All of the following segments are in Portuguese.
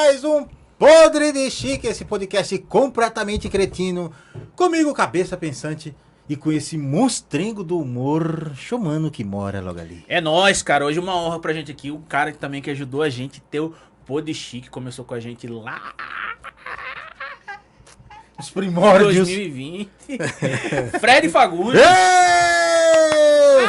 mais um Podre de Chique, esse podcast completamente cretino, comigo, cabeça pensante, e com esse monstrengo do humor Xomano que mora logo ali. É nóis, cara. Hoje uma honra pra gente aqui. O cara também que ajudou a gente ter o Podre Chique, começou com a gente lá Os primórdios. 2020. Fred Fagundes.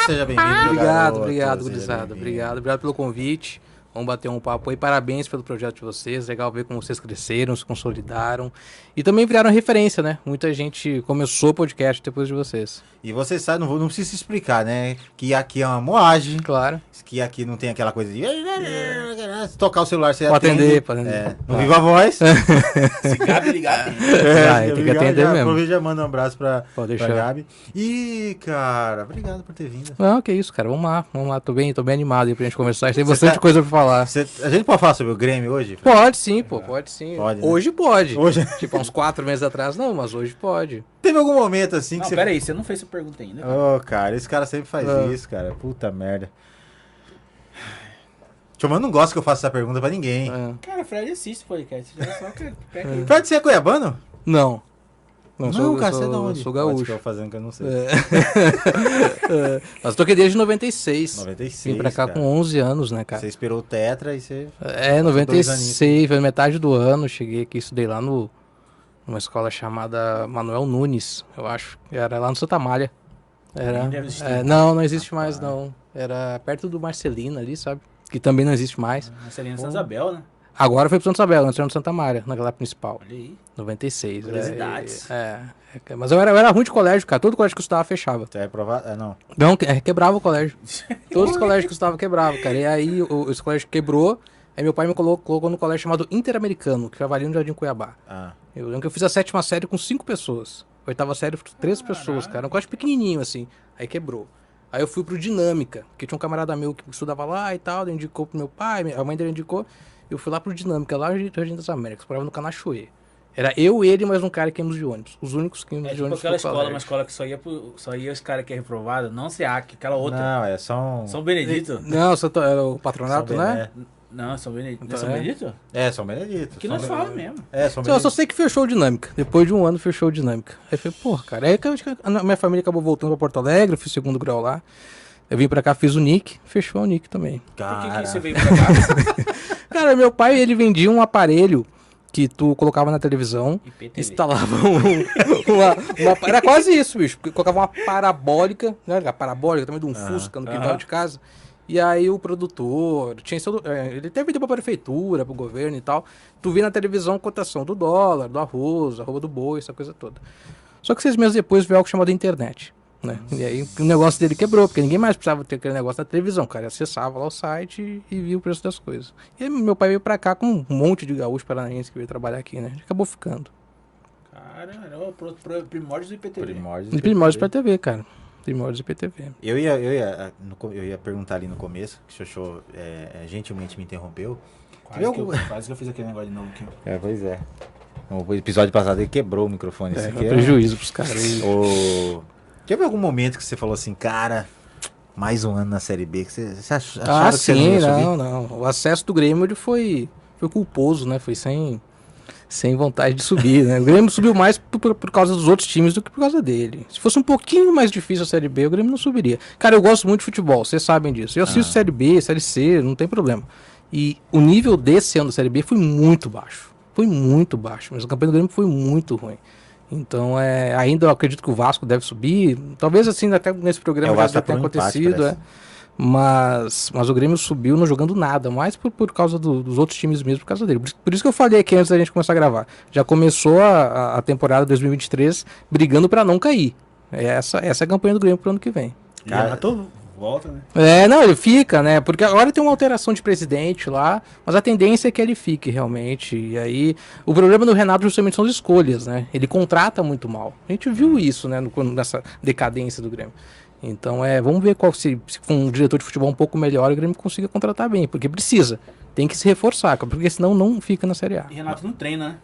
Seja bem-vindo. Obrigado, gurizada. Obrigado pelo convite. Vamos bater um papo aí. Parabéns pelo projeto de vocês. Legal ver como vocês cresceram, se consolidaram. E também viraram referência, né? Muita gente começou o podcast depois de vocês. E você sabe, não precisa explicar, né? Que aqui é uma moagem. Claro. Que aqui não tem aquela coisa de... Se tocar o celular, você Pode atende. atender. É, no Viva Voz. Se Gabi ligar, Tem que atender mesmo. Aproveita e já manda um abraço pra Pode deixar. Gabi. E, cara, obrigado por ter vindo. Não, que isso, cara. Vamos lá. Tô bem animado aí pra gente conversar. Tem Você bastante tá- coisa pra falar. A gente pode falar sobre o Grêmio hoje? Pode sim, pô. Pode sim. Pode, né? Hoje pode. Hoje. Tipo, há uns 4 meses atrás, não, mas hoje pode. Teve algum momento assim que Não, você... pera aí, você não fez essa pergunta ainda. Ô, cara, esse cara sempre faz Ah. isso, cara. Puta merda. Chomano não gosta que eu faça essa pergunta pra ninguém. É. Cara, Fred assiste podcast. Já só que pega aí. Fred, você é cuiabano? Não. Não, sou, cara, eu você é sou, da onde? sou Pode gaúcho. ficar fazendo que eu não sei. Mas tô aqui desde 96. 96, Vim pra cá cara. com 11 anos, né, cara? Você esperou o Tetra e você... É, dois 96, foi metade do ano. Cheguei aqui, estudei lá numa escola chamada Manuel Nunes, eu acho. Era lá no Santa Malha. Era, Nem deve existir. não existe mais, não. Era perto do Marcelina ali, sabe? Que também não existe mais. Marcelina Santa Isabel, né? Agora foi pro Santa Isabel, antes era no Santa Mária, naquela principal. Olha aí. 96. Curiosidades. Mas eu era ruim de colégio, cara. Todo colégio que eu estudava fechava. Você vai provar? Não. Não, quebrava o colégio. Todos os colégios que eu estudava quebravam, cara. E aí esse colégio quebrou. Aí meu pai me colocou no colégio chamado Interamericano, que ficava ali no Jardim Cuiabá. Ah. Eu lembro que eu fiz a 7ª série com 5 pessoas. 8ª série, 3 pessoas, cara. Um colégio pequenininho, assim. Aí quebrou. Aí eu fui pro Dinâmica, porque tinha um camarada meu que estudava lá e tal, ele indicou pro meu pai, a mãe dele indicou. Eu fui lá pro Dinâmica, lá no Jardim das Américas, morava no Canachoê. Era eu, ele e mais um cara que íamos de ônibus. Os únicos que íamos É de tipo ônibus aquela pro escola, colégio. uma escola que só ia os caras que é reprovado, não SEAC, aquela outra. Não, é só um... São Benedito? Não, era o patronato, São né? Não, São Benedito. Não é Então, São é? Benedito? É, São Benedito. Que nós falamos mesmo. É, São Eu Benedito. só sei que fechou o Dinâmica. Depois de um ano fechou o Dinâmica. Aí eu falei, porra, cara. Aí a minha família acabou voltando pra Porto Alegre, eu fiz 2º grau lá. Eu vim pra cá, fiz o NIC, fechou o NIC também. Por que Cara, você veio pra cá? Cara, meu pai, ele vendia um aparelho que tu colocava na televisão, IPTV. instalava era quase isso, bicho. Colocava uma parabólica, né? A parabólica também de um Fusca no quintal de casa. E aí o produtor, ele até vendeu pra prefeitura, pro governo e tal. Tu via na televisão a cotação do dólar, do arroz, arroba do boi, essa coisa toda. Só que 6 meses depois veio algo chamado internet. Né? E aí o negócio dele quebrou, porque ninguém mais precisava ter aquele negócio na televisão. O cara acessava lá o site e via o preço das coisas. E aí meu pai veio pra cá com um monte de gaúcho paranaense que veio trabalhar aqui, né? Ele acabou ficando. Cara, era o primórdios do IPTV. Primórdios. E primórdios pra TV, cara. Primórdios IPTV. Eu ia perguntar ali no começo, que o Xoxô gentilmente me interrompeu. Quase que eu fiz aquele negócio de novo aqui. Pois é. No episódio passado ele quebrou o microfone. Esse aqui Prejuízo pros caras. Teve algum momento que você falou assim, cara, mais um ano na Série B, que você achava Ah, que você não sim, ia subir? não. O acesso do Grêmio ele foi culposo, né? Foi sem vontade de subir, né? O Grêmio subiu mais por causa dos outros times do que por causa dele. Se fosse um pouquinho mais difícil a Série B, o Grêmio não subiria. Cara, eu gosto muito de futebol, vocês sabem disso. Eu assisto Série B, Série C, não tem problema. E o nível desse ano da Série B foi muito baixo. Foi muito baixo, mas a campanha do Grêmio foi muito ruim. Então, ainda eu acredito que o Vasco deve subir. Talvez assim, até nesse programa o já Vasco tenha tá por um empate, acontecido. parece. Mas o Grêmio subiu não jogando nada, mais por causa dos outros times mesmo, por causa dele. Por isso que eu falei aqui antes da gente começar a gravar. Já começou a temporada 2023 brigando pra não cair. Essa é a campanha do Grêmio pro ano que vem. Cara, volta, né? Não, ele fica, né? Porque agora tem uma alteração de presidente lá, mas a tendência é que ele fique realmente. E aí, o problema do Renato justamente são as escolhas, né? Ele contrata muito mal. A gente viu isso, né? Nessa decadência do Grêmio. Então, vamos ver se com um diretor de futebol um pouco melhor, o Grêmio consiga contratar bem, porque precisa. Tem que se reforçar, porque senão não fica na Série A. E Renato não treina, né?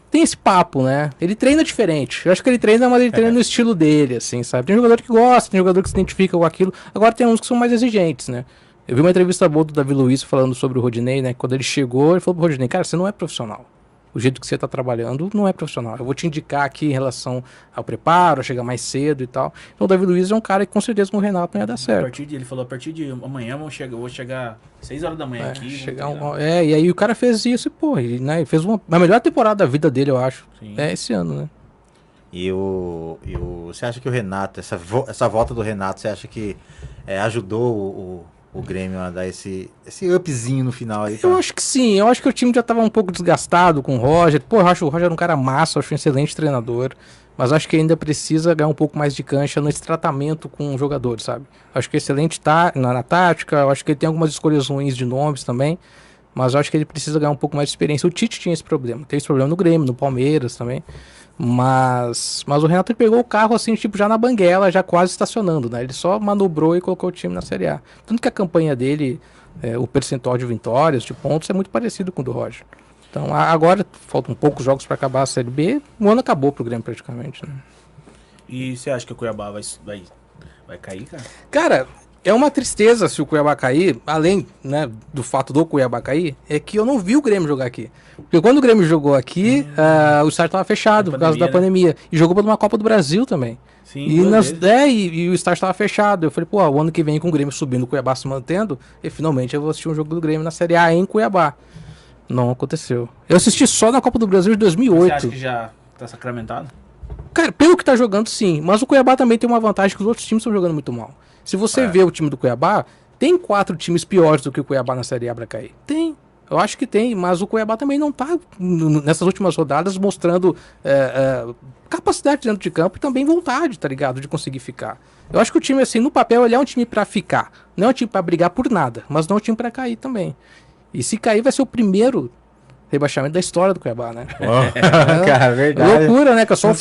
Tem esse papo, né? Ele treina diferente. Eu acho que ele treina, mas ele treina no estilo dele, assim, sabe? Tem jogador que gosta, tem jogador que se identifica com aquilo. Agora tem uns que são mais exigentes, né? Eu vi uma entrevista boa do Davi Luiz falando sobre o Rodinei, né? Quando ele chegou, ele falou pro Rodinei, cara, você não é profissional. O jeito que você tá trabalhando não é profissional. Eu vou te indicar aqui em relação ao preparo, a chegar mais cedo e tal. Então o Davi Luiz é um cara que com certeza com o Renato não ia dar certo. Ele falou, a partir de amanhã eu vou chegar 6 horas da manhã aqui. E aí o cara fez isso e, pô, ele fez a melhor temporada da vida dele, eu acho. Sim. Esse ano, né? Você acha que o Renato, essa volta do Renato, você acha que ajudou o Grêmio a dar esse upzinho no final aí? Eu acho que sim, eu acho que o time já estava um pouco desgastado com o Roger. Pô, eu acho o Roger um cara massa, eu acho um excelente treinador. Mas acho que ainda precisa ganhar um pouco mais de cancha nesse tratamento com o jogador, sabe? Acho que é excelente na tática, eu acho que ele tem algumas escolhas ruins de nomes também. Mas eu acho que ele precisa ganhar um pouco mais de experiência. O Tite tinha esse problema, tem esse problema no Grêmio, no Palmeiras também. Mas o Renato pegou o carro assim, tipo, já na banguela, já quase estacionando, né? Ele só manobrou e colocou o time na Série A. Tanto que a campanha dele, o percentual de vitórias, de pontos, é muito parecido com o do Roger. Então agora faltam poucos jogos para acabar a Série B. O ano acabou pro Grêmio praticamente, né? E você acha que o Cuiabá vai cair, cara? Cara, é uma tristeza se o Cuiabá cair, além, né, do fato do Cuiabá cair, é que eu não vi o Grêmio jogar aqui. Porque quando o Grêmio jogou aqui, o estádio estava fechado por causa da pandemia. E jogou por uma Copa do Brasil também. Sim, e o estádio estava fechado. Eu falei, pô, o ano que vem com o Grêmio subindo, o Cuiabá se mantendo, e finalmente eu vou assistir um jogo do Grêmio na Série A em Cuiabá. Não aconteceu. Eu assisti só na Copa do Brasil de 2008. Você acha que já tá sacramentado? Cara, pelo que tá jogando, sim. Mas o Cuiabá também tem uma vantagem que os outros times estão jogando muito mal. Se você vê o time do Cuiabá, tem 4 times piores do que o Cuiabá na Série A pra cair. Tem. Eu acho que tem, mas o Cuiabá também não tá, nessas últimas rodadas, mostrando capacidade dentro de campo e também vontade, tá ligado? De conseguir ficar. Eu acho que o time, assim, no papel, ele é um time pra ficar. Não é um time pra brigar por nada, mas não é um time pra cair também. E se cair, vai ser o primeiro rebaixamento da história do Cuiabá, né? Cara, verdade. Loucura, né? Que só o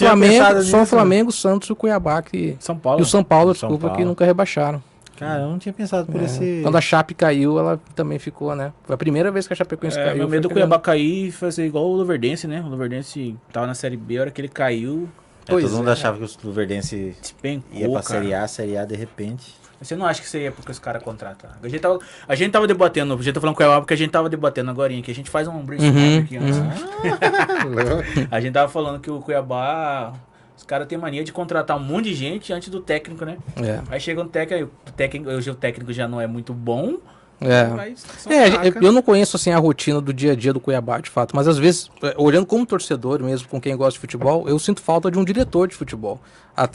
Flamengo, o Santos e o Cuiabá que... São Paulo. E o São Paulo, desculpa, que nunca rebaixaram. Cara, eu não tinha pensado por esse... Quando a Chape caiu, ela também ficou, né? Foi a primeira vez que a Chapecoense caiu. Meu medo do Cuiabá cair foi ser igual o Luverdense, né? O Luverdense tava na Série B, a hora que ele caiu... todo mundo achava que o Luverdense ia pra cara. Série A de repente... Você não acha que seria porque os caras contratam? A gente tava debatendo, a gente tá falando Cuiabá porque a gente tava debatendo agora, que a gente faz um brainstorm aqui antes. A gente tava falando que o Cuiabá... Os caras têm mania de contratar um monte de gente antes do técnico, né? Aí chega um técnico, hoje o técnico já não é muito bom. Eu não conheço assim a rotina do dia a dia do Cuiabá, de fato, mas às vezes, olhando como torcedor mesmo, com quem gosta de futebol, eu sinto falta de um diretor de futebol.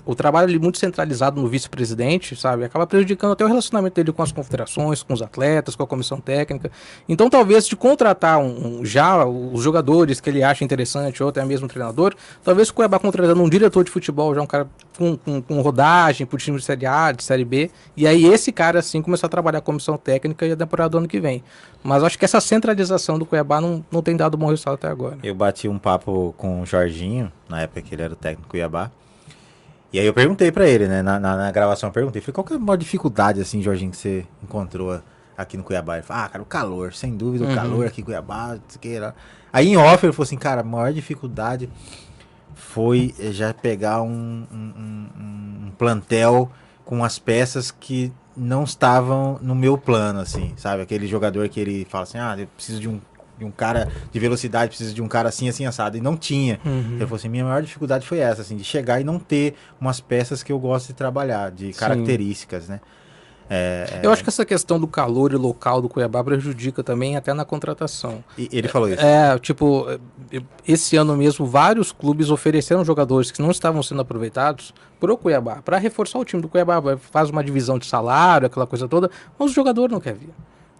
O trabalho ali muito centralizado no vice-presidente, sabe, acaba prejudicando até o relacionamento dele com as confederações, com os atletas, com a comissão técnica. Então talvez de contratar já os jogadores que ele acha interessante, ou até mesmo o treinador, talvez o Cuiabá contratando um diretor de futebol, já um cara com rodagem pro time de Série A, de Série B, e aí esse cara assim começar a trabalhar a comissão técnica e a temporada do ano que vem. Mas acho que essa centralização do Cuiabá não tem dado bom resultado até agora. Eu bati um papo com o Jorginho, na época que ele era o técnico do Cuiabá, e aí eu perguntei pra ele, né, na gravação eu perguntei, falei, qual que é a maior dificuldade, assim, Jorginho, que você encontrou aqui no Cuiabá? Ele falou, cara, o calor, sem dúvida, o calor aqui em Cuiabá, não sei o que lá. Aí em off ele falou assim, cara, a maior dificuldade foi já pegar um plantel com as peças que não estavam no meu plano, assim, sabe? Aquele jogador que ele fala assim, eu preciso de um cara de velocidade, preciso de um cara assim, assim, assado. E não tinha. Ele falou assim, minha maior dificuldade foi essa, assim, de chegar e não ter umas peças que eu gosto de trabalhar, de características, né? Eu acho que essa questão do calor e local do Cuiabá prejudica também até na contratação. E ele falou isso. Esse ano mesmo, vários clubes ofereceram jogadores que não estavam sendo aproveitados pro Cuiabá, para reforçar o time do Cuiabá, faz uma divisão de salário, aquela coisa toda, mas o jogador não quer vir.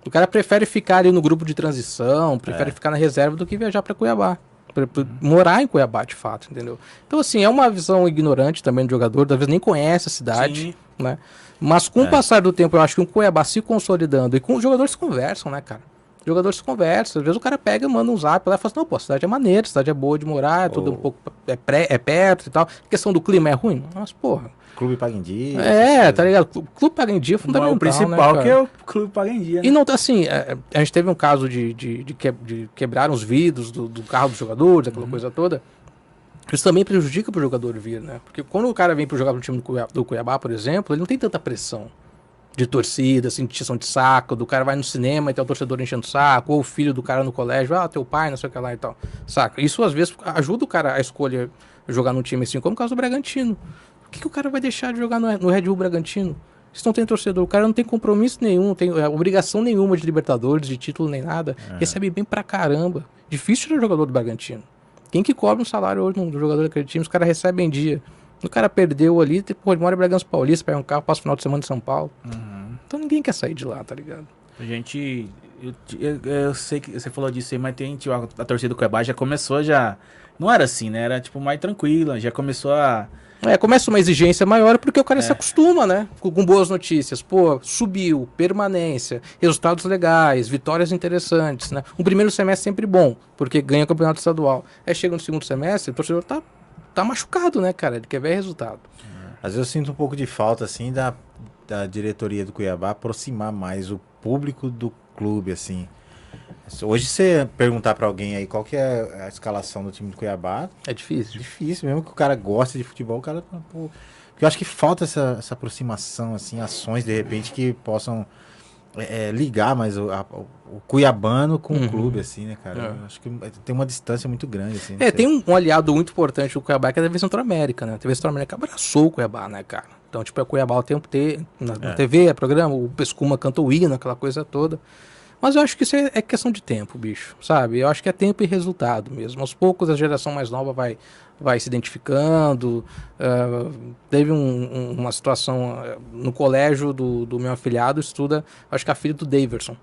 O cara prefere ficar ali no grupo de transição, prefere ficar na reserva do que viajar para Cuiabá. Pra morar em Cuiabá, de fato, entendeu? Então, assim, é uma visão ignorante também do jogador, talvez nem conhece a cidade, né? Mas com o passar do tempo, eu acho que o Cuiabá se consolidando, e com os jogadores conversam, né, cara? Os jogadores conversam, às vezes o cara pega, manda um zap lá e fala assim, não, pô, a cidade é maneira, a cidade é boa de morar, tudo um pouco, é perto e tal. A questão do clima é ruim? Mas, porra... Clube paga em dia. Tá ligado? O clube paga em dia é fundamental, o principal, né, que é o clube paga em dia, né? E não, assim, a gente teve um caso de quebrar os vidros do carro dos jogadores, aquela coisa toda. Isso também prejudica pro jogador vir, né? Porque quando o cara vem pro jogar no time do Cuiabá, por exemplo, ele não tem tanta pressão. de torcida, assim, de tição de saco, do cara vai no cinema e tem o torcedor enchendo o saco, ou o filho do cara no colégio, teu pai, não sei o que lá e tal, saca? Isso às vezes ajuda o cara a escolher jogar num time assim, como o caso do Bragantino. Por que o cara vai deixar de jogar no Red Bull Bragantino? Se não tem torcedor, o cara não tem compromisso nenhum, não tem obrigação nenhuma de Libertadores, de título nem nada, recebe bem pra caramba. Difícil ser jogador do Bragantino. Quem que cobra um salário hoje do jogador daquele time, os caras recebem em dia. O cara perdeu ali, pô, ele mora em Bragança Paulista, pega um carro, passa o final de semana em São Paulo. Então ninguém quer sair de lá, tá ligado? A gente... Eu sei que você falou disso aí, mas a torcida do Cuiabá já começou já... Não era assim, né? Era tipo mais tranquila, já começou a... Começa uma exigência maior porque o cara se acostuma, né? Com boas notícias. Pô, subiu, permanência, resultados legais, vitórias interessantes, né? Um primeiro semestre sempre bom, porque ganha o campeonato estadual. Aí chega no segundo semestre, o torcedor tá machucado, né, cara? Ele quer ver resultado. Às vezes eu sinto um pouco de falta, assim, da diretoria do Cuiabá aproximar mais o público do clube, assim. Hoje você perguntar pra alguém aí qual que é a escalação do time do Cuiabá, É difícil. difícil, mesmo que o cara goste de futebol, o cara... Pô, porque eu acho que falta essa aproximação, assim, ações, de repente, que possam ligar mais o cuiabano com o clube, assim, né, cara? Eu acho que tem uma distância muito grande, assim. Tem um aliado muito importante do Cuiabá, que é a TV Centro-América, né? A TV Centro-América abraçou o Cuiabá, né, cara? Então, tipo, é o Cuiabá o tempo inteiro, na TV, é programa, o Pescuma canta o hino, aquela coisa toda. Mas eu acho que isso é questão de tempo, bicho, sabe? Eu acho que é tempo e resultado mesmo. Aos poucos a geração mais nova vai se identificando. Teve uma situação no colégio do meu afilhado, estuda, acho que a filha do Daverson.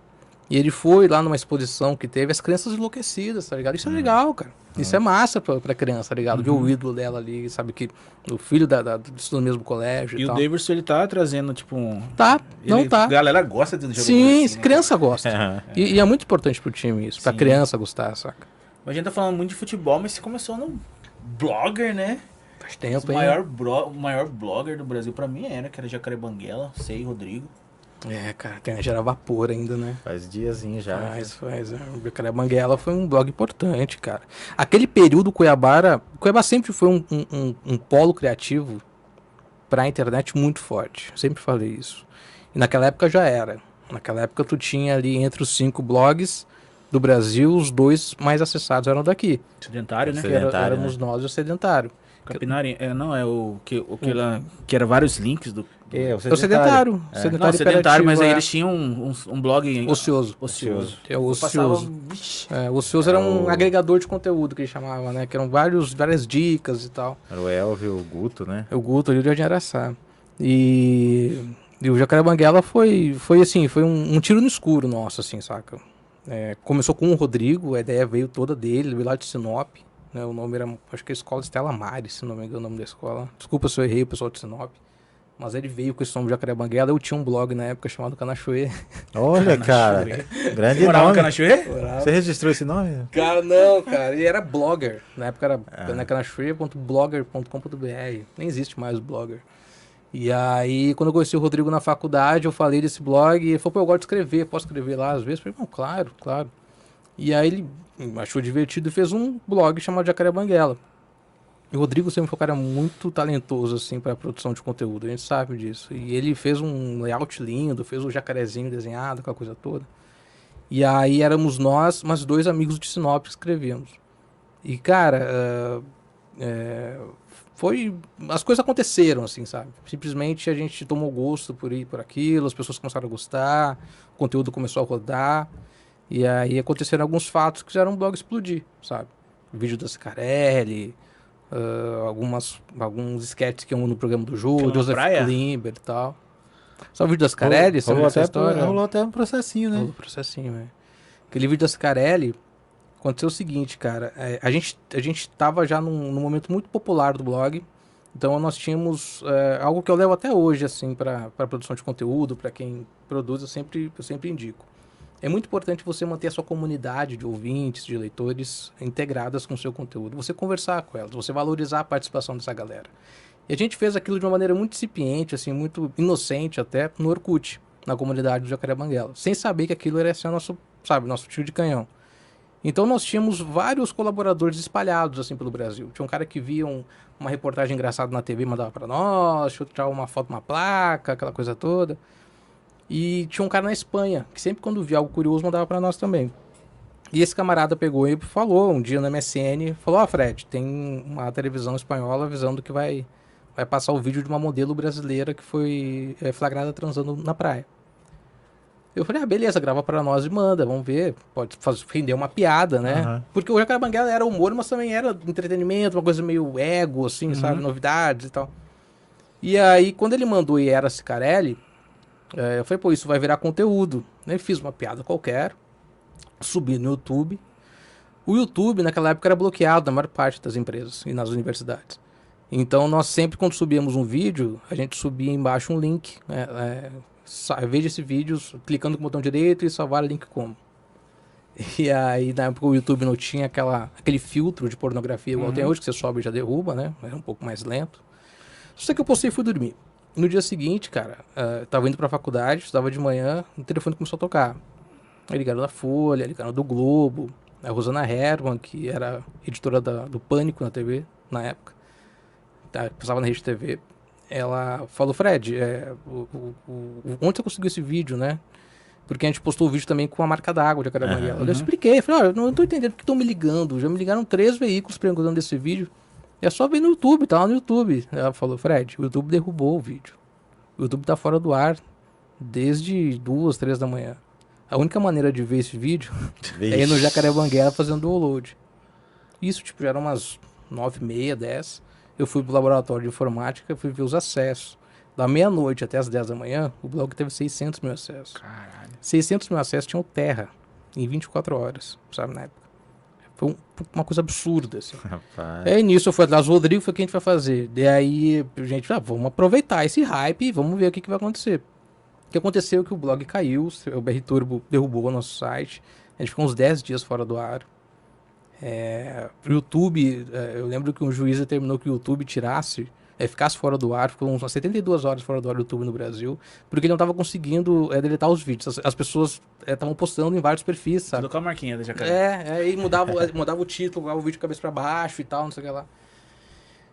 E ele foi lá numa exposição que teve, as crianças enlouquecidas, tá ligado? Isso é legal, cara. Isso é massa pra criança, tá ligado? Ver o ídolo dela ali, sabe? Que o filho estuda no mesmo colégio E tal. o Davidson, ele tá trazendo, tipo... Tá. A galera gosta de jogar Sim, assim, né, criança gosta. E é muito importante pro time isso, pra criança gostar, saca? A gente tá falando muito de futebol, mas você começou no blogger, né? Faz tempo, O hein? maior blogger do Brasil pra mim que era Jacaré Banguela, Rodrigo. Cara, tem a Gera Vapor ainda, né? Faz diazinho já. Faz. O Jacaré Banguela foi um blog importante, cara. Aquele período Cuiabá sempre foi um polo criativo pra internet muito forte. Sempre falei isso. E naquela época já era. Naquela época tu tinha ali entre os 5 blogs do Brasil, os 2 mais acessados eram daqui. Sedentário, né? Éramos nós e o Sedentário. Campinari, que era vários links do... O Sedentário. Sedentário, mas aí eles tinham um blog... Ocioso. É o Ocioso. O Ocioso era um agregador de conteúdo que ele chamava, né? Que eram várias dicas e tal. Era o Elvio, o Guto, né? O Guto ali do Jardim Araçá. E o Jacaré Banguela foi um tiro no escuro nosso, assim, saca? Começou com o Rodrigo, a ideia veio toda dele, veio lá de Sinop. Né? O nome era, acho que a escola Estela Maris, se não me engano o nome da escola. Desculpa se eu errei, o pessoal de Sinop. Mas ele veio com esse nome de Jacaré Banguela. Eu tinha um blog na época chamado Canachoê. Olha, cara. Grande Morava nome. Canachoê? Você registrou esse nome? Cara, não, cara. Ele era blogger. Na época era canachoê.blogger.com.br. Nem existe mais o blogger. E aí, quando eu conheci o Rodrigo na faculdade, eu falei desse blog. E ele falou, pô, eu gosto de escrever. Posso escrever lá às vezes? Eu falei, não, claro, claro. E aí ele achou divertido e fez um blog chamado Jacaré Banguela. E o Rodrigo sempre foi um cara muito talentoso, assim, para produção de conteúdo, a gente sabe disso. E ele fez um layout lindo, fez o jacarezinho desenhado, aquela coisa toda. E aí éramos nós, mas 2 amigos de Sinop que escrevíamos. E, cara, as coisas aconteceram, assim, sabe? Simplesmente a gente tomou gosto por aquilo, as pessoas começaram a gostar, o conteúdo começou a rodar. E aí aconteceram alguns fatos que fizeram o blog explodir, sabe? O vídeo da Scarelli... alguns sketches que iam no programa do Júlio, Joseph Klimber e tal. Só o vídeo da Scarelli, sabe essa história? Rolou até um processinho, né? Rolou um processinho, velho. Aquele vídeo da Scarelli, aconteceu o seguinte, cara. A gente tava já num momento muito popular do blog, então nós tínhamos algo que eu levo até hoje, assim, para produção de conteúdo, para quem produz, eu sempre indico. É muito importante você manter a sua comunidade de ouvintes, de leitores integradas com o seu conteúdo. Você conversar com elas, você valorizar a participação dessa galera. E a gente fez aquilo de uma maneira muito incipiente, assim, muito inocente até, no Orkut, na comunidade do Jacaré Banguela, sem saber que aquilo era ser nosso tiro de canhão. Então nós tínhamos vários colaboradores espalhados assim pelo Brasil. Tinha um cara que via uma reportagem engraçada na TV e mandava para nós, tinha outro tirava uma foto, uma placa, aquela coisa toda. E tinha um cara na Espanha, que sempre quando via algo curioso mandava pra nós também. E esse camarada pegou e falou um dia no MSN, falou, Fred, tem uma televisão espanhola avisando que vai passar o vídeo de uma modelo brasileira que foi flagrada transando na praia. Eu falei, beleza, grava pra nós e manda, vamos ver, pode render uma piada, né? Uhum. Porque o Jacaré Banguela era humor, mas também era entretenimento, uma coisa meio ego, assim, sabe? Novidades e tal. E aí, quando ele mandou e era Cicarelli, eu falei, pô, isso vai virar conteúdo. Eu fiz uma piada qualquer, subi no YouTube. O YouTube, naquela época, era bloqueado na maior parte das empresas e nas universidades. Então, nós sempre, quando subíamos um vídeo, a gente subia embaixo um link, veja esse vídeo clicando com o botão direito e salvar link como. E aí, na época, o YouTube não tinha aquele filtro de pornografia igual tem hoje, que você sobe e já derruba, né? Era um pouco mais lento. Só que eu postei e fui dormir. No dia seguinte, cara, tava indo pra faculdade, estava de manhã, o telefone começou a tocar. Aí ligaram da Folha, ligaram do Globo, a Rosana Herman, que era editora do Pânico na TV, na época, passava na Rede TV. Ela falou, Fred, onde você conseguiu esse vídeo, né? Porque a gente postou o vídeo também com a marca d'água de Jacaré Banguela. Eu expliquei, falei, eu não tô entendendo porque estão me ligando. Já me ligaram 3 veículos perguntando desse vídeo. É só ver no YouTube, tá lá no YouTube. Ela falou, Fred, o YouTube derrubou o vídeo. O YouTube tá fora do ar desde 2, 3 da manhã. A única maneira de ver esse vídeo é ir no Jacaré Banguela fazendo download. Isso, tipo, já eram umas 9h30, 10. Eu fui pro laboratório de informática, fui ver os acessos. Da meia-noite até as 10 da manhã, o blog teve 600 mil acessos. Caralho. 600 mil acessos tinham terra em 24 horas, sabe, na época. Foi uma coisa absurda, assim. Rapaz. Aí nisso eu fui atrás do Rodrigo, foi o que a gente vai fazer. E aí, gente, vamos aproveitar esse hype e vamos ver o que vai acontecer. O que aconteceu é que o blog caiu, o BR Turbo derrubou o nosso site, a gente ficou uns 10 dias fora do ar. O YouTube, eu lembro que um juiz determinou que o YouTube ficasse fora do ar, ficou umas 72 horas fora do ar do YouTube no Brasil, porque ele não estava conseguindo deletar os vídeos. As pessoas estavam postando em vários perfis, sabe? Tudo com a marquinha da Jacaré. Aí mudava o título, mudava o vídeo de cabeça pra baixo e tal, não sei o que lá.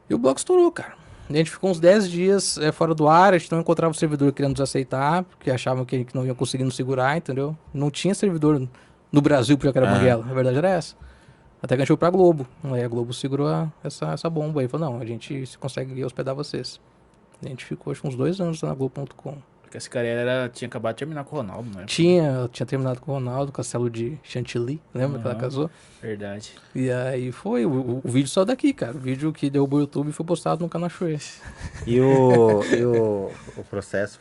E o blog estourou, cara. A gente ficou uns 10 dias fora do ar, a gente não encontrava o servidor querendo nos aceitar, porque achavam que não ia conseguir nos segurar, entendeu? Não tinha servidor no Brasil pro Jacaré Banguela, a verdade era essa. Até que a gente foi pra Globo. Aí a Globo segurou essa bomba aí. Falou, não, a gente consegue hospedar vocês. A gente ficou acho, uns 2 anos na Globo.com. Porque esse cara tinha acabado de terminar com o Ronaldo, né? Tinha terminado com o Ronaldo, Castelo de Chantilly, lembra que ela casou? Verdade. E aí foi, o vídeo saiu daqui, cara. O vídeo que derrubou o YouTube foi postado no canal Chuê. E o processo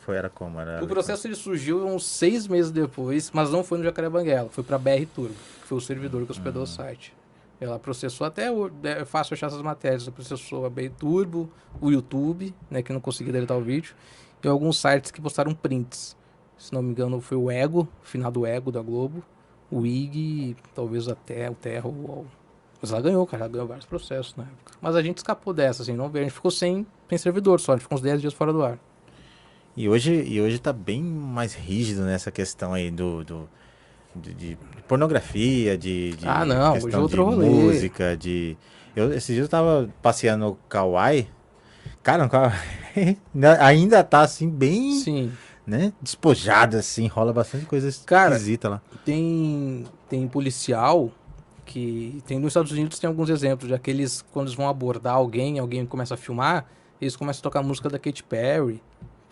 era como? O processo ele surgiu uns 6 meses depois, mas não foi no Jacaré Banguela, foi pra BR Turbo, que foi o servidor que hospedou o site. Ela processou até, é fácil achar essas matérias, ela processou a BR Turbo, o YouTube, né, que não conseguia deletar o vídeo, e alguns sites que postaram prints. Se não me engano foi o Ego, o finado Ego da Globo, o IG, talvez até o Terra ou o UOL. Mas ela ganhou, cara, ela ganhou vários processos na época. Mas a gente escapou dessa, assim, não veio. A gente ficou sem servidor só, a gente ficou uns 10 dias fora do ar. E hoje tá bem mais rígido nessa questão aí de pornografia, não, hoje é outro rolê. Música, esses dias eu tava passeando no Kauai, cara, ainda tá assim, bem, sim, né, despojado assim, rola bastante coisa esquisita lá. Tem policial que nos Estados Unidos tem alguns exemplos de aqueles, quando eles vão abordar alguém começa a filmar, eles começam a tocar a música da Katy Perry.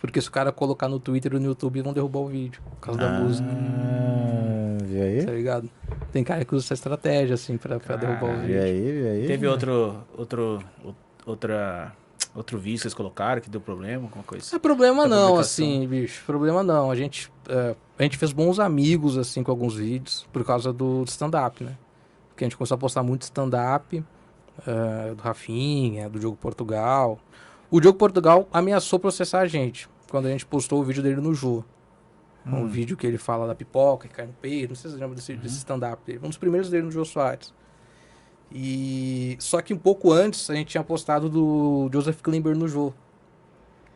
Porque se o cara colocar no Twitter ou no YouTube, vão derrubar o vídeo. Por causa da música. E aí? Tá ligado? Tem cara que usa essa estratégia, assim, pra derrubar o vídeo. E aí? Teve outro vídeo que vocês colocaram que deu problema, alguma coisa? Não é problema não, assim, bicho. Problema não. A gente fez bons amigos, assim, com alguns vídeos, por causa do stand-up, né? Porque a gente começou a postar muito stand-up, do Rafinha, do Diogo Portugal. O Diogo Portugal ameaçou processar a gente quando a gente postou o vídeo dele no Jô. Um vídeo que ele fala da pipoca, que cai no peito, não sei se você lembra desse stand-up dele. Um dos primeiros dele no Jô Soares. Só que um pouco antes a gente tinha postado do Joseph Klimber no Jô.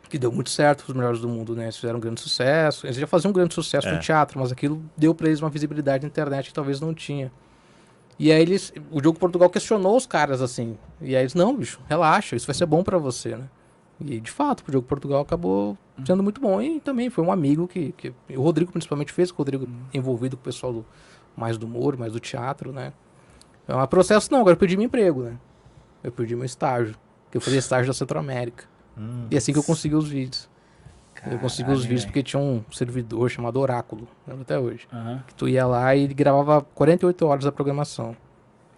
Que deu muito certo os melhores do mundo, né? Eles fizeram um grande sucesso. Eles já faziam um grande sucesso no teatro, mas aquilo deu pra eles uma visibilidade na internet que talvez não tinha. E aí o Diogo Portugal questionou os caras assim. E aí eles, não, bicho, relaxa, isso vai ser bom pra você, né? E, de fato, o jogo Portugal acabou sendo muito bom. E também foi um amigo que o Rodrigo principalmente fez, o Rodrigo envolvido com o pessoal mais do humor, mais do teatro, né? É um processo, não, agora eu perdi meu emprego, né? Eu perdi meu estágio, que eu fazia estágio da Centro-América. E assim que eu consegui os vídeos. Eu consegui os vídeos porque tinha um servidor chamado Oráculo, lembro até hoje. Que tu ia lá e ele gravava 48 horas da programação.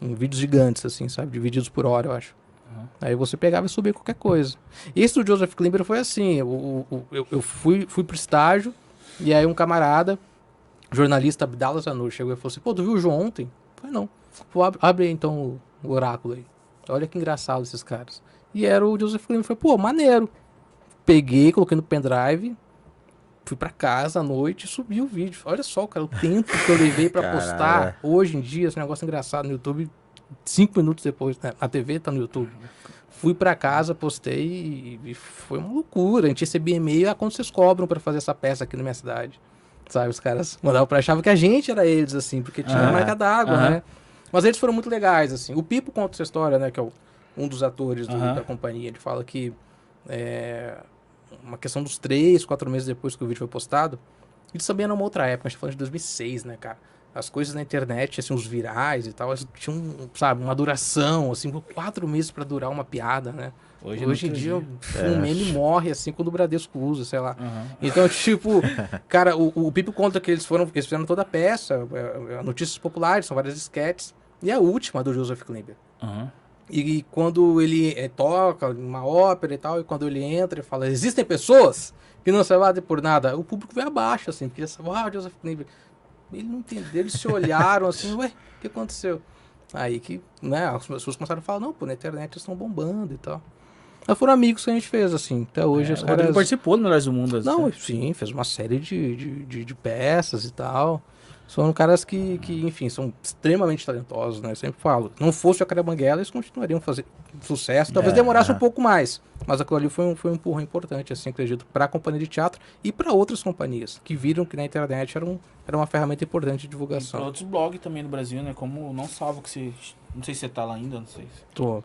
Em vídeos gigantes, assim, sabe? Divididos por hora, eu acho. Aí você pegava e subia qualquer coisa. Esse do Joseph Klimber foi assim, eu fui pro estágio, e aí um camarada, jornalista Abdallah Zanur, chegou e falou assim, pô, tu viu o João ontem? Eu falei, não. Pô, abre aí, então o oráculo aí. Olha que engraçado esses caras. E era o Joseph Klimber. Eu falei, pô, maneiro. Peguei, coloquei no pendrive, fui pra casa à noite e subi o vídeo. Olha só, cara, o tempo que eu levei pra postar hoje em dia, esse negócio engraçado no YouTube, 5 minutos depois, né? A TV tá no YouTube. Fui pra casa, postei e foi uma loucura. A gente recebia e-mail, quando vocês cobram pra fazer essa peça aqui na minha cidade? Sabe, os caras mandavam pra achava que a gente era eles, assim, porque tinha marca d'água, né? Mas eles foram muito legais, assim. O Pipo conta essa história, né, que é um dos atores da companhia. Ele fala que uma questão dos 3, 4 meses depois que o vídeo foi postado, eles também eram uma outra época, a gente tá falando de 2006, né, cara? As coisas na internet, assim, os virais e tal, tinham, sabe, uma duração, assim, 4 meses pra durar uma piada, né? Hoje em dia, um meme morre, assim, quando o Bradesco usa, sei lá. Então, tipo, cara, o Pipo conta que eles fizeram toda a peça, notícias populares, são várias esquetes, e a última do Joseph Klimber. E quando ele toca uma ópera e tal, e quando ele entra e fala, existem pessoas que não se evadem por nada, o público veio abaixo, assim, porque Joseph Klimber. Ele não entendeu, eles se olharam assim, ué, o que aconteceu? Aí que, né, as pessoas começaram a falar, não, pô, na internet eles estão bombando e tal. Mas foram amigos que a gente fez, assim, até hoje os o caras... Rodrigo participou do Melhores do Mundo. Não, assim. sim, fez uma série de peças e tal. São caras que, enfim, são extremamente talentosos, né? Eu sempre falo. Não fosse a Banguela, eles continuariam fazendo sucesso. Talvez demorasse um pouco mais. Mas aquilo ali foi um empurrão importante, assim, acredito, para a companhia de teatro e para outras companhias que viram que na internet era uma ferramenta importante de divulgação. E para outros blogs também no Brasil, né? Como Não Salvo, que você... Não sei se você tá lá ainda, não sei. Tô.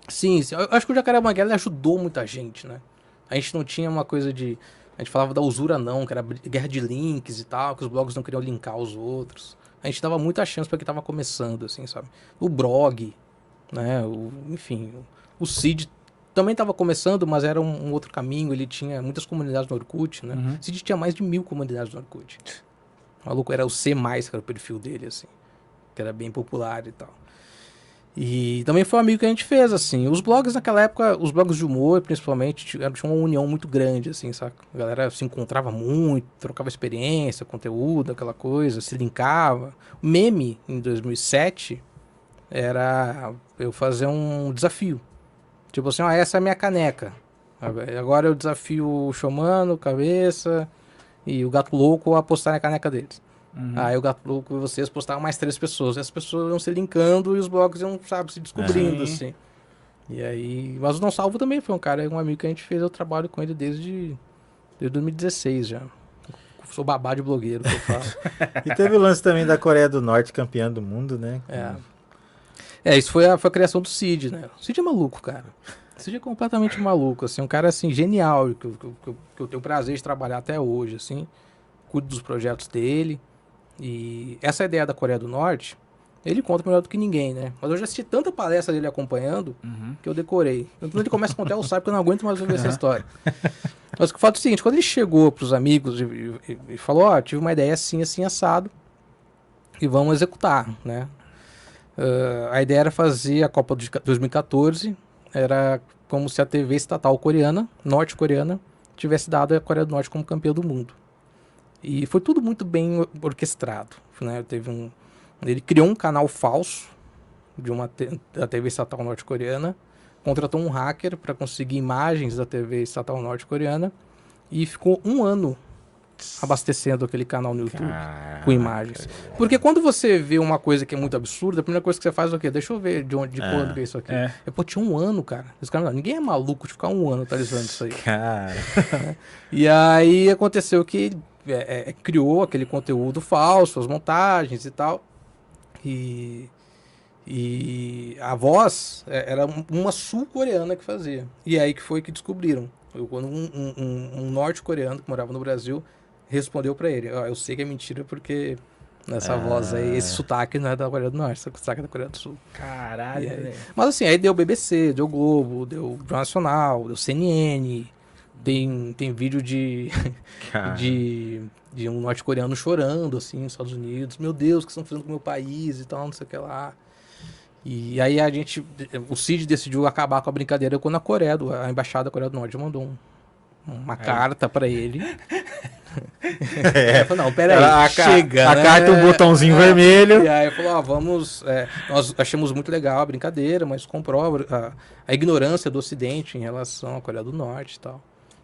Sim, eu acho que o Jacaré Banguela ajudou muita gente, né? A gente não tinha uma coisa de... A gente falava da usura não, que era guerra de links e tal, que os blogs não queriam linkar os outros. A gente dava muita chance para quem tava começando, assim, sabe? O blog, né? Enfim, o Cid também tava começando, mas era um outro caminho. Ele tinha muitas comunidades no Orkut, né? O Cid tinha mais de 1000 comunidades no Orkut. O maluco era o C+, que era o perfil dele, assim. Que era bem popular e tal. E também foi um amigo que a gente fez, assim. Os blogs naquela época, os blogs de humor, principalmente, tinham uma união muito grande, assim, saca? A galera se encontrava muito, trocava experiência, conteúdo, aquela coisa, se linkava. O meme, em 2007, era eu fazer um desafio. Tipo assim, ó, essa é a minha caneca. Agora eu desafio o Xomano, Cabeça e o Gato Louco a postar na caneca deles. Aí o Gato Louco e vocês postavam mais 3 pessoas. E as pessoas iam se linkando e os blogs iam, sabe, se descobrindo, assim. E aí... Mas o Não Salvo também foi um amigo que a gente fez. Eu trabalho com ele desde 2016 já. Sou babá de blogueiro, que eu falo. E teve o lance também da Coreia do Norte, campeã do mundo, né? Isso foi a criação do Cid, né? O Cid é maluco, cara. O Cid é completamente maluco, assim. Um cara, assim, genial, que eu tenho o prazer de trabalhar até hoje, assim. Cuido dos projetos dele. E essa ideia da Coreia do Norte, ele conta melhor do que ninguém, né? Mas eu já assisti tanta palestra dele acompanhando que eu decorei. Então ele começa a contar, eu sabe que eu não aguento mais ouvir essa história. Mas o fato é o seguinte, quando ele chegou pros amigos e falou, ó, tive uma ideia assim, assim, assado, e vamos executar, né? A ideia era fazer a Copa de 2014, era como se a TV estatal coreana, norte-coreana, tivesse dado a Coreia do Norte como campeã do mundo. E foi tudo muito bem orquestrado, né? Ele criou um canal falso da TV estatal norte-coreana, contratou um hacker para conseguir imagens da TV estatal norte-coreana e ficou 1 ano abastecendo aquele canal no YouTube com imagens. Porque quando você vê uma coisa que é muito absurda, a primeira coisa que você faz é o quê? Deixa eu ver de quando que é isso aqui. Pô, tinha 1 ano, cara. Ninguém é maluco de ficar 1 ano atualizando isso aí. Cara. E aí aconteceu que criou aquele conteúdo falso, as montagens e tal. E E a voz era uma sul-coreana que fazia. E aí que foi que descobriram. Quando um norte-coreano que morava no Brasil respondeu pra ele: ó, eu sei que é mentira porque essa voz aí, esse sotaque não é da Coreia do Norte, esse sotaque é da Coreia do Sul. Caralho, E aí- velho. Mas assim, aí deu BBC, deu Globo, deu Jornal Nacional, deu CNN. Tem vídeo Cara. de um norte-coreano chorando, assim, nos Estados Unidos. Meu Deus, o que estão fazendo com o meu país e tal, não sei o que lá. E aí o Cid decidiu acabar com a brincadeira quando a embaixada da Coreia do Norte mandou uma carta pra ele. Ele falou, não, peraí, chega, a né? carta, um botãozinho vermelho. E aí falou, nós achamos muito legal a brincadeira, mas comprova a ignorância do Ocidente em relação à Coreia do Norte e tal.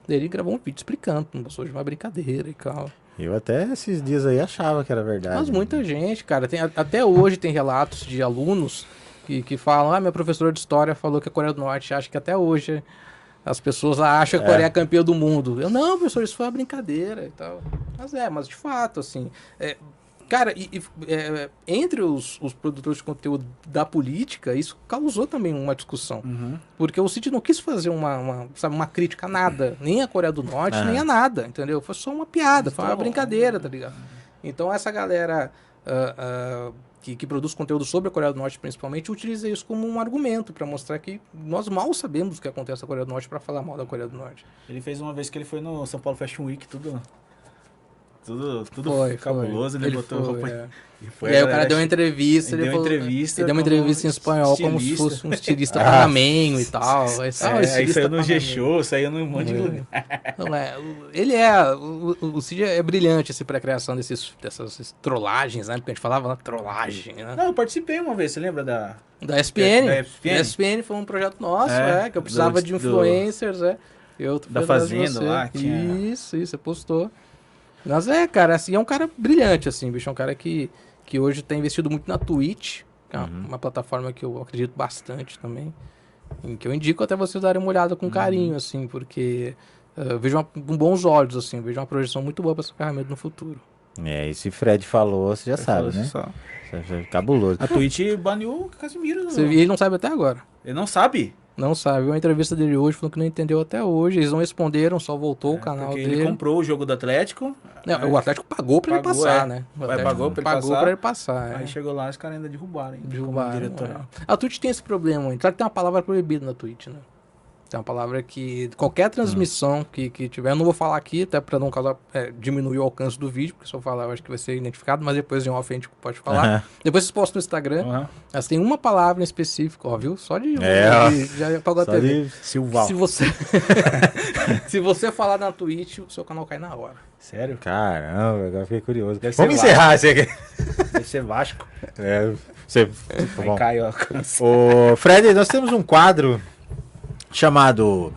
Daí ele gravou um vídeo explicando, não passou de uma brincadeira e tal. Eu até esses dias aí achava que era verdade. Mas muita gente, cara, até hoje tem relatos de alunos que falam, minha professora de história falou que a Coreia do Norte acha que até hoje as pessoas acham que a Coreia é campeã do mundo. Eu, não, professor, isso foi uma brincadeira e tal. Mas de fato, assim, cara, entre os produtores de conteúdo da política, isso causou também uma discussão. Porque o Cid não quis fazer uma crítica a nada, nem a Coreia do Norte, nem a nada, entendeu? Foi só uma piada, foi uma brincadeira, tá ligado? Então essa galera que produz conteúdo sobre a Coreia do Norte, principalmente, utiliza isso como um argumento para mostrar que nós mal sabemos o que acontece na Coreia do Norte para falar mal da Coreia do Norte. Ele fez uma vez que ele foi no São Paulo Fashion Week, tudo Foi, cabuloso, ele botou foi, roupa. E aí o cara deu uma entrevista, ele deu uma entrevista em espanhol como se fosse um estilista panamenho e tal. Aí saiu no G-Show, saiu num monte de lugar. Não, o Cid é brilhante assim, para a criação dessas trollagens, né? Porque a gente falava trollagem, né? Não, eu participei uma vez, você lembra da ESPN? Da ESPN? Da ESPN foi um projeto nosso, que eu precisava de do influencers, E outro da foi atrás de Fazenda você. lá, que tinha... Isso, você postou. Mas cara, assim, é um cara brilhante, assim, bicho, é um cara que hoje tem investido muito na Twitch, que é uma plataforma que eu acredito bastante também, em que eu indico até vocês darem uma olhada com carinho, assim, porque eu vejo com bons olhos, assim, eu vejo uma projeção muito boa para essa ferramenta no futuro. Esse Fred falou, você já sabe, né? Cabuloso. A Twitch baniu o Casimiro. E ele não sabe até agora. Ele não sabe? Não sabe. Uma entrevista dele hoje falou que não entendeu até hoje. Eles não responderam, só voltou o canal dele. Ele comprou o jogo do Atlético. Não, o Atlético pagou pra ele passar, né? O Atlético pagou pra ele passar. Aí chegou lá, os caras ainda derrubaram. Derrubaram. A Twitch tem esse problema. Claro que tem uma palavra proibida na Twitch, né? Tem uma palavra que qualquer transmissão que tiver, eu não vou falar aqui, até pra não causar, diminuir o alcance do vídeo, porque se eu falar eu acho que vai ser identificado, mas depois em off a gente pode falar. Depois vocês postam no Instagram, mas tem uma palavra em específico, ó, viu? Só de... já apagou a TV. Silval. Se você falar na Twitch, o seu canal cai na hora. Sério? Caramba, agora fiquei curioso. Vamos encerrar esse aqui. Deve ser Vasco. Bom. Cai, ó. Ô, Fred, nós temos um quadro chamado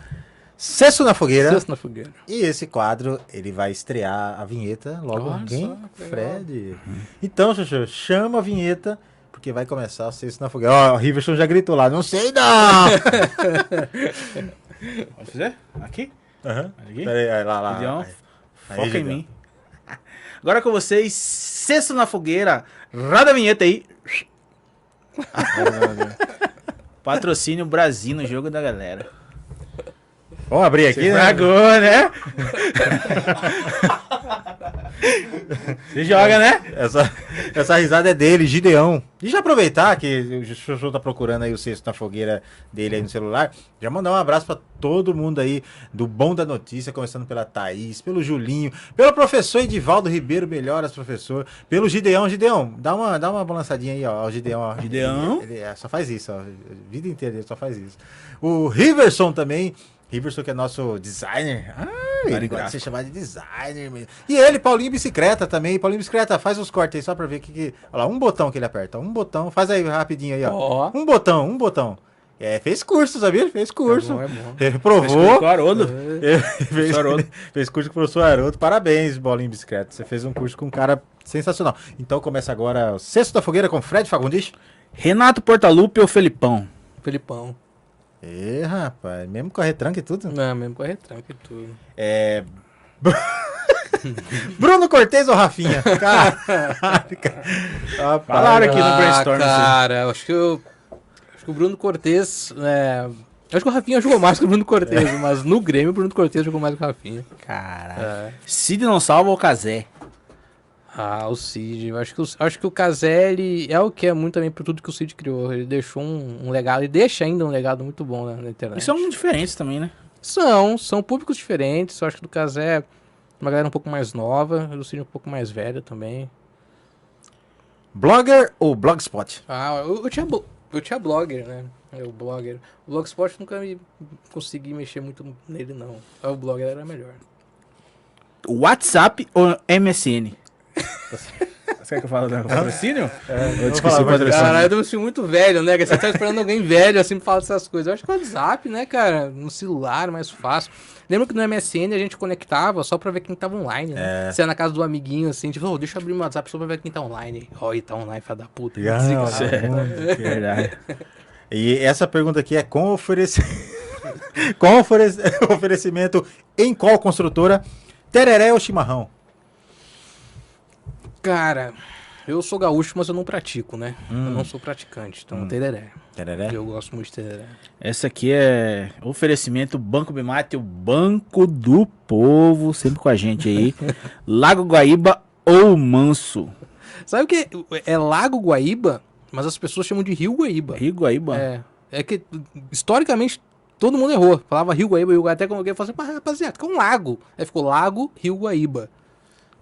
Cesto na Fogueira. Cesto na Fogueira. E esse quadro, ele vai estrear a vinheta logo. Olha Quem? só, que Fred. Então, Xuxu, chama a vinheta, porque vai começar o Cesto na Fogueira. Ó, o Riverson já gritou lá, não sei não! Pode fazer? Aqui? Aqui? Peraí, lá. Gideon, Aí, foca em Gideon. mim. Agora com vocês, Cesto na Fogueira. Roda a vinheta aí. Patrocínio Brasil no jogo da galera. Vamos abrir aqui, né? Dragou, né? Você joga, né? Essa risada é dele, Gideão. Deixa eu aproveitar que o Xuxu tá procurando aí o Cesto na Fogueira dele aí no celular. Já mandar um abraço pra todo mundo aí do Bom da Notícia, começando pela Thaís, pelo Julinho, pelo professor Edivaldo Ribeiro, melhoras, professor, pelo Gideão. Gideão, dá uma balançadinha aí, ó, o Gideão. Ó. Gideão? Ele só faz isso, ó, a vida inteira ele só faz isso. O Riverson também. Riverson, que é nosso designer. Ele gosta de ser chamado de designer mesmo. E ele, Paulinho Bicicleta também. Paulinho Bicicleta, faz os cortes aí só pra ver que... Olha lá, um botão que ele aperta. Um botão. Faz aí rapidinho aí, ó. Um botão. Fez curso, sabia? Fez curso. É bom. Ele provou. Com o Haroldo. Fez curso com o professor Haroldo. Parabéns, Paulinho Bicicleta. Você fez um curso com um cara sensacional. Então começa agora o Cesto da Fogueira com Fred Fagundes. Renato Portaluppi ou Felipão? Felipão. Rapaz, mesmo com a retranca e tudo? Não, mesmo com a retranca e tudo. Bruno Cortez ou Rafinha? Falaram aqui no brainstorm. Cara, eu acho que o Bruno Cortez. Acho que o Rafinha jogou mais que o Bruno Cortez, mas no Grêmio o Bruno Cortez jogou mais que o Rafinha. Caralho. Cid não salva o Cazé. O Cid. Eu acho que o Cazé, ele é o que é muito também por tudo que o Cid criou. Ele deixou um legado, ele deixa ainda um legado muito bom na internet. E são diferentes também, né? São públicos diferentes. Eu acho que do Cazé é uma galera um pouco mais nova, do Cid um pouco mais velha também. Blogger ou Blogspot? Eu tinha Blogger, né? O Blogger. O Blogspot nunca consegui mexer muito nele, não. O Blogger era melhor. WhatsApp ou MSN? Você quer que eu fale do patrocínio? Eu esqueci o patrocínio. Caralho, eu me sinto muito velho, né? Você tá esperando alguém velho assim pra falar dessas coisas. Eu acho que o WhatsApp, né, cara? No celular, mais fácil. Lembra que no MSN a gente conectava só pra ver quem tava online, né? Você ia na casa do amiguinho assim, tipo, deixa eu abrir meu WhatsApp só pra ver quem tá online. Ó, tá online, filha da puta. Verdade. E essa pergunta aqui é com oferecimento em qual construtora? Tereré ou chimarrão? Cara, eu sou gaúcho, mas eu não pratico, né? Eu não sou praticante, então tereré. Tereré? Eu gosto muito de tereré. Essa aqui é oferecimento Banco Bimate, o Banco do Povo, sempre com a gente aí. Lago Guaíba ou Manso? Sabe o que é Lago Guaíba, mas as pessoas chamam de Rio Guaíba. Rio Guaíba? É que, historicamente, todo mundo errou. Falava Rio Guaíba, até quando alguém falou assim, mas rapaziada, fica um lago. Aí ficou Lago Rio Guaíba.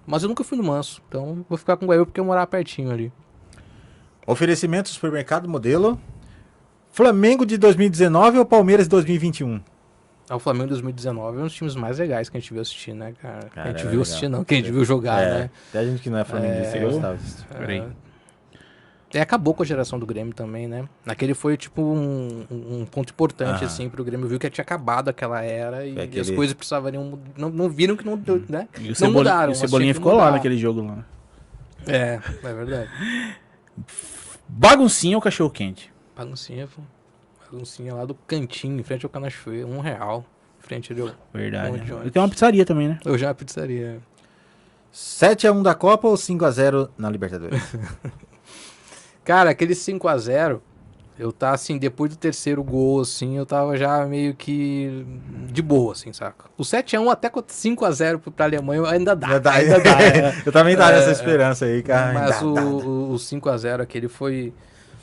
Mas eu nunca fui no Manso, então vou ficar com o Guaíba porque eu morava pertinho ali. Oferecimento Supermercado Modelo. Flamengo de 2019 ou Palmeiras de 2021? O Flamengo de 2019 é um dos times mais legais que a gente viu assistir, né, cara? Cara, a gente era viu legal. assistir, não, que a gente viu jogar, né? Até a gente que não é flamenguista gostava disso. Peraí. Acabou com a geração do Grêmio também, né? Aquele foi, tipo, um ponto importante, assim, pro Grêmio. Viu que tinha acabado aquela era e as coisas precisariam... Não viram que não deu, né? E o não mudaram. E o Cebolinha ficou lá naquele jogo lá. É verdade. Baguncinha ou cachorro quente? Baguncinha, pô. Baguncinha lá do cantinho, em frente ao Canachoeira, R$1. Em frente ali ao... Verdade. Onde? Ele tem uma pizzaria também, né? Eu já a pizzaria. 7-1 da Copa ou 5-0 na Libertadores? Cara, aquele 5-0, eu tava assim, depois do terceiro gol, assim, eu tava já meio que de boa, assim, saca? O 7-1 até com 5-0 pra Alemanha ainda dá. Eu também tava nessa esperança aí, cara. Mas o 5-0 aquele foi...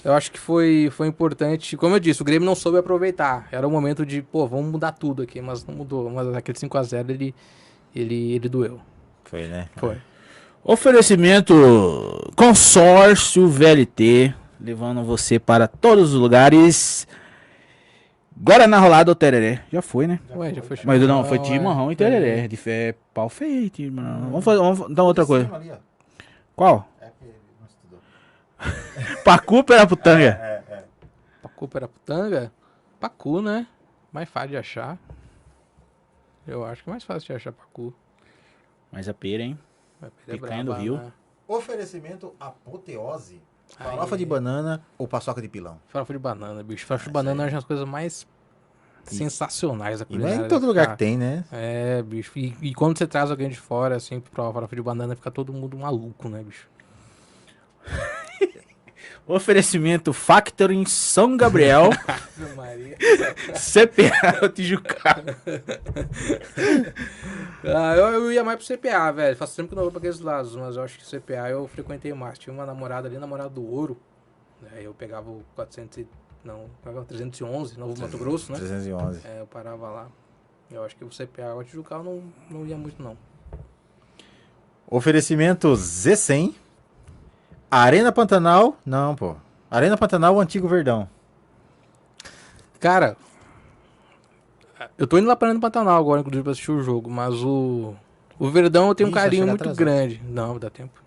Eu acho que foi importante. Como eu disse, o Grêmio não soube aproveitar. Era o momento de, pô, vamos mudar tudo aqui, mas não mudou. Mas aquele 5-0 ele doeu. Foi, né? Foi. Oferecimento Consórcio VLT, levando você para todos os lugares. Guaraná Rolado ou Tereré? Já foi, né? Ué, já foi. Mas não, foi Chimarrão e Tereré. De fé, pau feio, Chimarrão. Vamos dar outra coisa. Ali, ó. Qual? É que não estudou. Pacu Peraputanga. Pacu Peraputanga? Pacu, né? Mais fácil de achar. Eu acho que é mais fácil de achar Pacu. Mas a pera, hein? Picanha do Rio. Né? Oferecimento Apoteose. Farofa de banana ou paçoca de pilão? Farofa de banana, bicho. Farofa de banana é uma das coisas mais sensacionais da E não é culinária. em todo lugar que tem, né? É, bicho. E quando você traz alguém de fora, assim, pra farofa de banana, fica todo mundo maluco, né, bicho? Oferecimento Factoring São Gabriel. Maria. CPA Tijuca. Eu ia mais pro CPA, velho. Faço tempo que eu não vou pra aqueles lados, mas eu acho que CPA eu frequentei mais. Tinha uma namorada ali, namorada do Ouro. Né? Eu pegava o 311, Novo Mato Grosso, né? 311. Eu parava lá. Eu acho que o CPA, o Tijuca eu não ia muito, não. Oferecimento Z100. Arena Pantanal. Não, pô. Arena Pantanal, o antigo Verdão. Cara, eu tô indo lá pra Arena Pantanal agora, inclusive, pra assistir o jogo, mas o Verdão eu tenho um carinho muito grande. Não, dá tempo.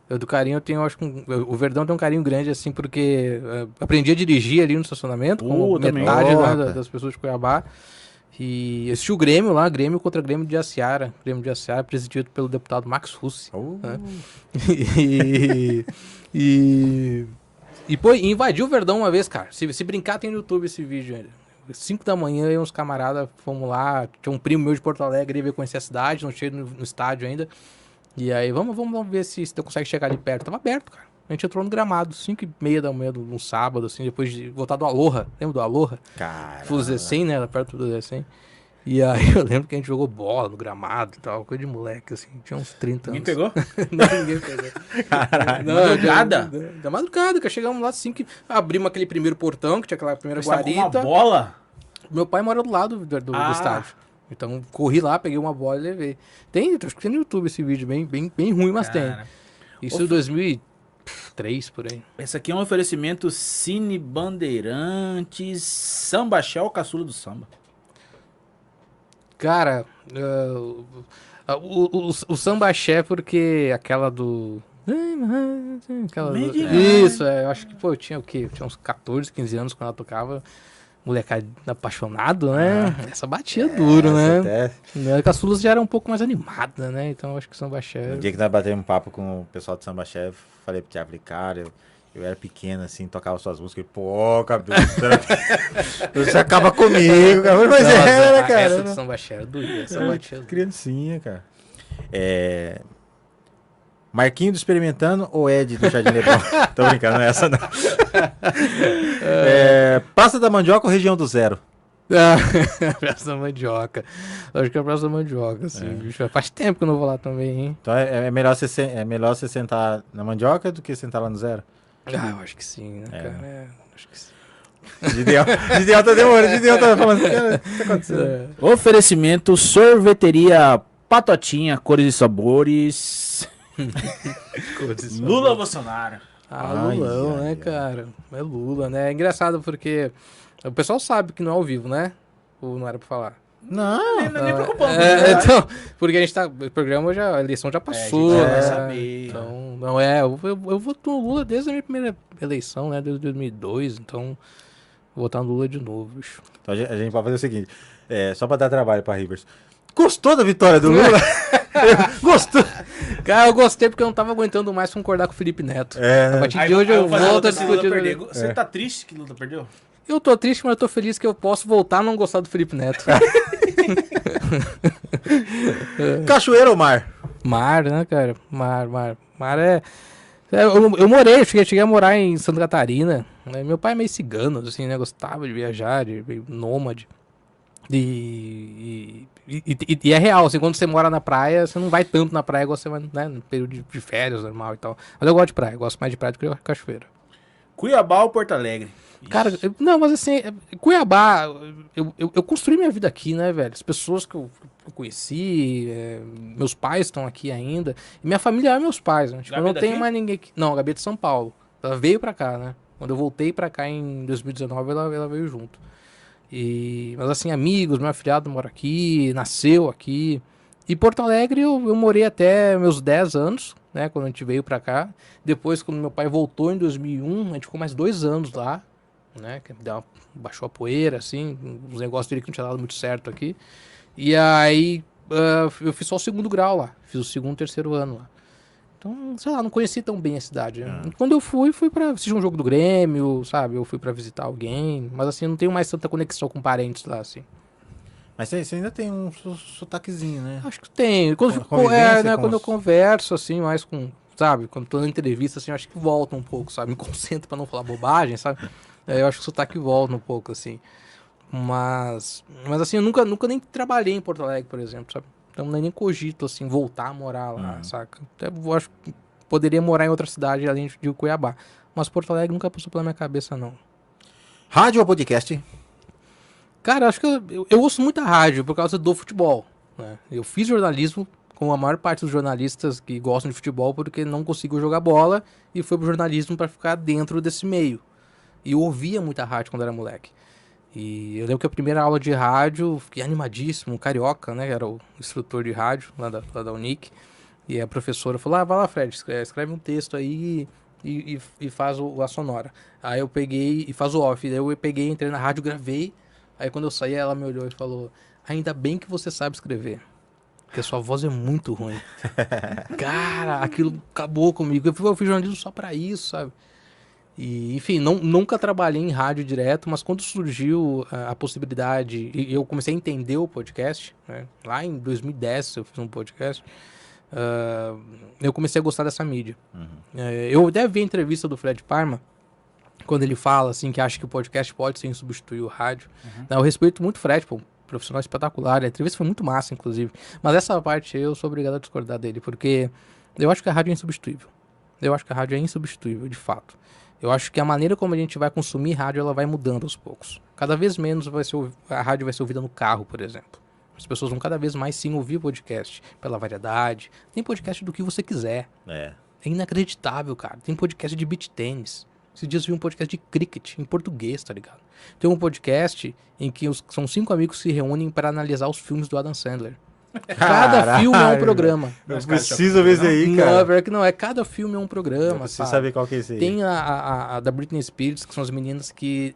Do carinho eu tenho, acho que o Verdão tem um carinho grande, assim, porque aprendi a dirigir ali no estacionamento, com metade das pessoas de Cuiabá. E assisti o Grêmio lá, Grêmio contra Grêmio de Jaciara. Grêmio de Jaciara, presidido pelo deputado Max Russi. Né? Pô, invadiu o Verdão uma vez, cara. Se brincar, tem no YouTube esse vídeo ainda. 5 da manhã, eu e uns camaradas fomos lá. Tinha um primo meu de Porto Alegre, ele veio conhecer a cidade, não cheguei no estádio ainda. E aí, vamos ver se tu consegue chegar ali perto. Tava aberto, cara. A gente entrou no gramado, 5h30 da manhã, num sábado, assim, depois de voltar do Aloha. Lembra do Aloha? Cara. Fui Zecem, né? Era perto do Zecem. E aí eu lembro que a gente jogou bola no gramado e tal, coisa de moleque, assim. Tinha uns 30 Ninguém anos. pegou? Não, ninguém pegou. Caralho. Não, Madrugada? Da madrugada, que chegamos lá assim que abrimos aquele primeiro portão, que tinha aquela primeira Você tava com uma guarita. bola? Meu pai mora do lado do estádio. Então corri lá, peguei uma bola e levei. Acho que tem no YouTube esse vídeo, bem ruim, mas tem. Cara, Isso em 2003, por aí. esse aqui é um oferecimento Cine Bandeirantes, Samba Shell, caçula do samba. Cara, o samba axé, porque aquela do... Isso, eu acho que, pô, eu tinha o quê? Eu tinha uns 14, 15 anos quando ela tocava. Molecada apaixonado, né? Essa batia duro, né? A Caçulas já era um pouco mais animada, né? Então eu acho que o samba axé... No dia que nós batemos um papo com o pessoal do Samba Chef, falei pro Thiago, falei, cara, eu era pequeno, assim, tocava suas músicas, pô, cabelo, você acaba comigo, cara. Mas era, cara. Essa do samba axé era doida, essa batia duro. Criancinha, cara. Marquinho do Experimentando ou Ed do Jardim Leblon? Tô brincando, não é essa não. Praça da Mandioca ou Região do Zero? Praça da Mandioca. Acho que é a Praça da Mandioca, assim. Bicho, faz tempo que eu não vou lá também, hein? Então é melhor você sentar na Mandioca do que sentar lá no Zero? Eu acho que sim, né, cara? Acho que sim. Gideon tá demorando, Gideon tá falando, cara, o que tá acontecendo? Oferecimento Sorveteria Patotinha, cores e sabores. Lula Bolsonaro. Lulão, né, cara? É Lula, né? É engraçado porque o pessoal sabe que não é ao vivo, né? Ou não era pra falar? Não, não é nem preocupando. Então, porque a gente tá. O programa já. A eleição já passou. A gente né? vai saber. Então, não eu voto no Lula desde a minha primeira eleição, né? Desde 2002. Então, vou votar no Lula de novo, bicho. Então a gente pode fazer o seguinte: só pra dar trabalho pra Rivers. Gostou da vitória do Lula? Gostou? Cara, eu gostei porque eu não tava aguentando mais concordar com o Felipe Neto. Né? A partir de hoje eu volto a discutir. Você tá triste que o Lula perdeu? Eu tô triste, mas eu tô feliz que eu posso voltar a não gostar do Felipe Neto. Cachoeira ou mar? Mar, né, cara? Mar é... Eu morei, eu cheguei a morar em Santa Catarina. Né? Meu pai é meio cigano, assim, né? Gostava de viajar, meio nômade. E é real, assim, quando você mora na praia, você não vai tanto na praia igual você vai, né, no período de férias normal e tal. Mas eu gosto de praia, eu gosto mais de praia do que cachoeira. Cuiabá ou Porto Alegre? Cara, não, mas assim, Cuiabá, eu construí minha vida aqui, né, velho? As pessoas que eu conheci, meus pais estão aqui ainda. E minha família é meus pais, né? Tipo, eu não tenho mais ninguém aqui. Não, a Gabi é de São Paulo. Ela veio pra cá, né? Quando eu voltei pra cá em 2019, ela veio junto. Mas assim, amigos, meu afilhado mora aqui, nasceu aqui. E Porto Alegre eu morei até meus 10 anos, né? Quando a gente veio pra cá. Depois, quando meu pai voltou em 2001, a gente ficou mais 2 anos lá, né? Que baixou a poeira, assim, os negócios dele que não tinha dado muito certo aqui. E aí eu fiz só o 2º grau lá, fiz o 2º e 3º ano lá. Então, sei lá, não conheci tão bem a cidade. Né? Quando eu fui pra assistir um jogo do Grêmio, sabe? Eu fui pra visitar alguém. Mas assim, eu não tenho mais tanta conexão com parentes lá, assim. Mas você ainda tem um sotaquezinho, né? Acho que tem. Quando eu converso, assim, mais com... Sabe? Quando tô na entrevista, assim, eu acho que volta um pouco, sabe? Me concentro pra não falar bobagem, sabe? Eu acho que o sotaque volta um pouco, assim. Mas assim, eu nunca nem trabalhei em Porto Alegre, por exemplo, sabe? Então nem cogito, assim, voltar a morar lá, saca? Até eu acho que poderia morar em outra cidade além de Cuiabá. Mas Porto Alegre nunca passou pela minha cabeça, não. Rádio ou podcast? Cara, acho que eu ouço muita rádio por causa do futebol, né? Eu fiz jornalismo, como a maior parte dos jornalistas que gostam de futebol, porque não conseguiu jogar bola e foi pro jornalismo para ficar dentro desse meio. E eu ouvia muita rádio quando era moleque. E eu lembro que a primeira aula de rádio, fiquei animadíssimo, um carioca, né? Era o instrutor de rádio lá da Unic. E a professora falou, vai lá, Fred, escreve um texto aí e faz a sonora. Aí eu peguei e faz o off. Daí eu peguei, entrei na rádio, gravei. Aí quando eu saí, ela me olhou e falou, ainda bem que você sabe escrever. Porque a sua voz é muito ruim. Cara, aquilo acabou comigo. Eu fiz jornalismo só pra isso, sabe? E, enfim, nunca trabalhei em rádio direto, mas quando surgiu a possibilidade, e eu comecei a entender o podcast, né? Lá em 2010 eu fiz um podcast, eu comecei a gostar dessa mídia. Eu até vi a entrevista do Fred Parma, quando ele fala assim, que acha que o podcast pode sim substituir o rádio. Eu respeito muito o Fred, pô, um profissional espetacular. A entrevista foi muito massa, inclusive. Mas essa parte eu sou obrigado a discordar dele, porque eu acho que a rádio é insubstituível. Eu acho que a rádio é insubstituível, de fato. Eu acho que a maneira como a gente vai consumir rádio, ela vai mudando aos poucos. Cada vez menos a rádio vai ser ouvida no carro, por exemplo. As pessoas vão cada vez mais sim ouvir podcast, pela variedade. Tem podcast do que você quiser. É inacreditável, cara. Tem podcast de beach tênis. Esses dias eu vi um podcast de cricket, em português, tá ligado? Tem um podcast em que são 5 amigos que se reúnem para analisar os filmes do Adam Sandler. Cada filme é um programa. Eu preciso ver isso aí, cara. Não, é verdade que não. Cada filme é um programa, Você sabe qual que é esse aí. Tem a da Britney Spears, que são as meninas que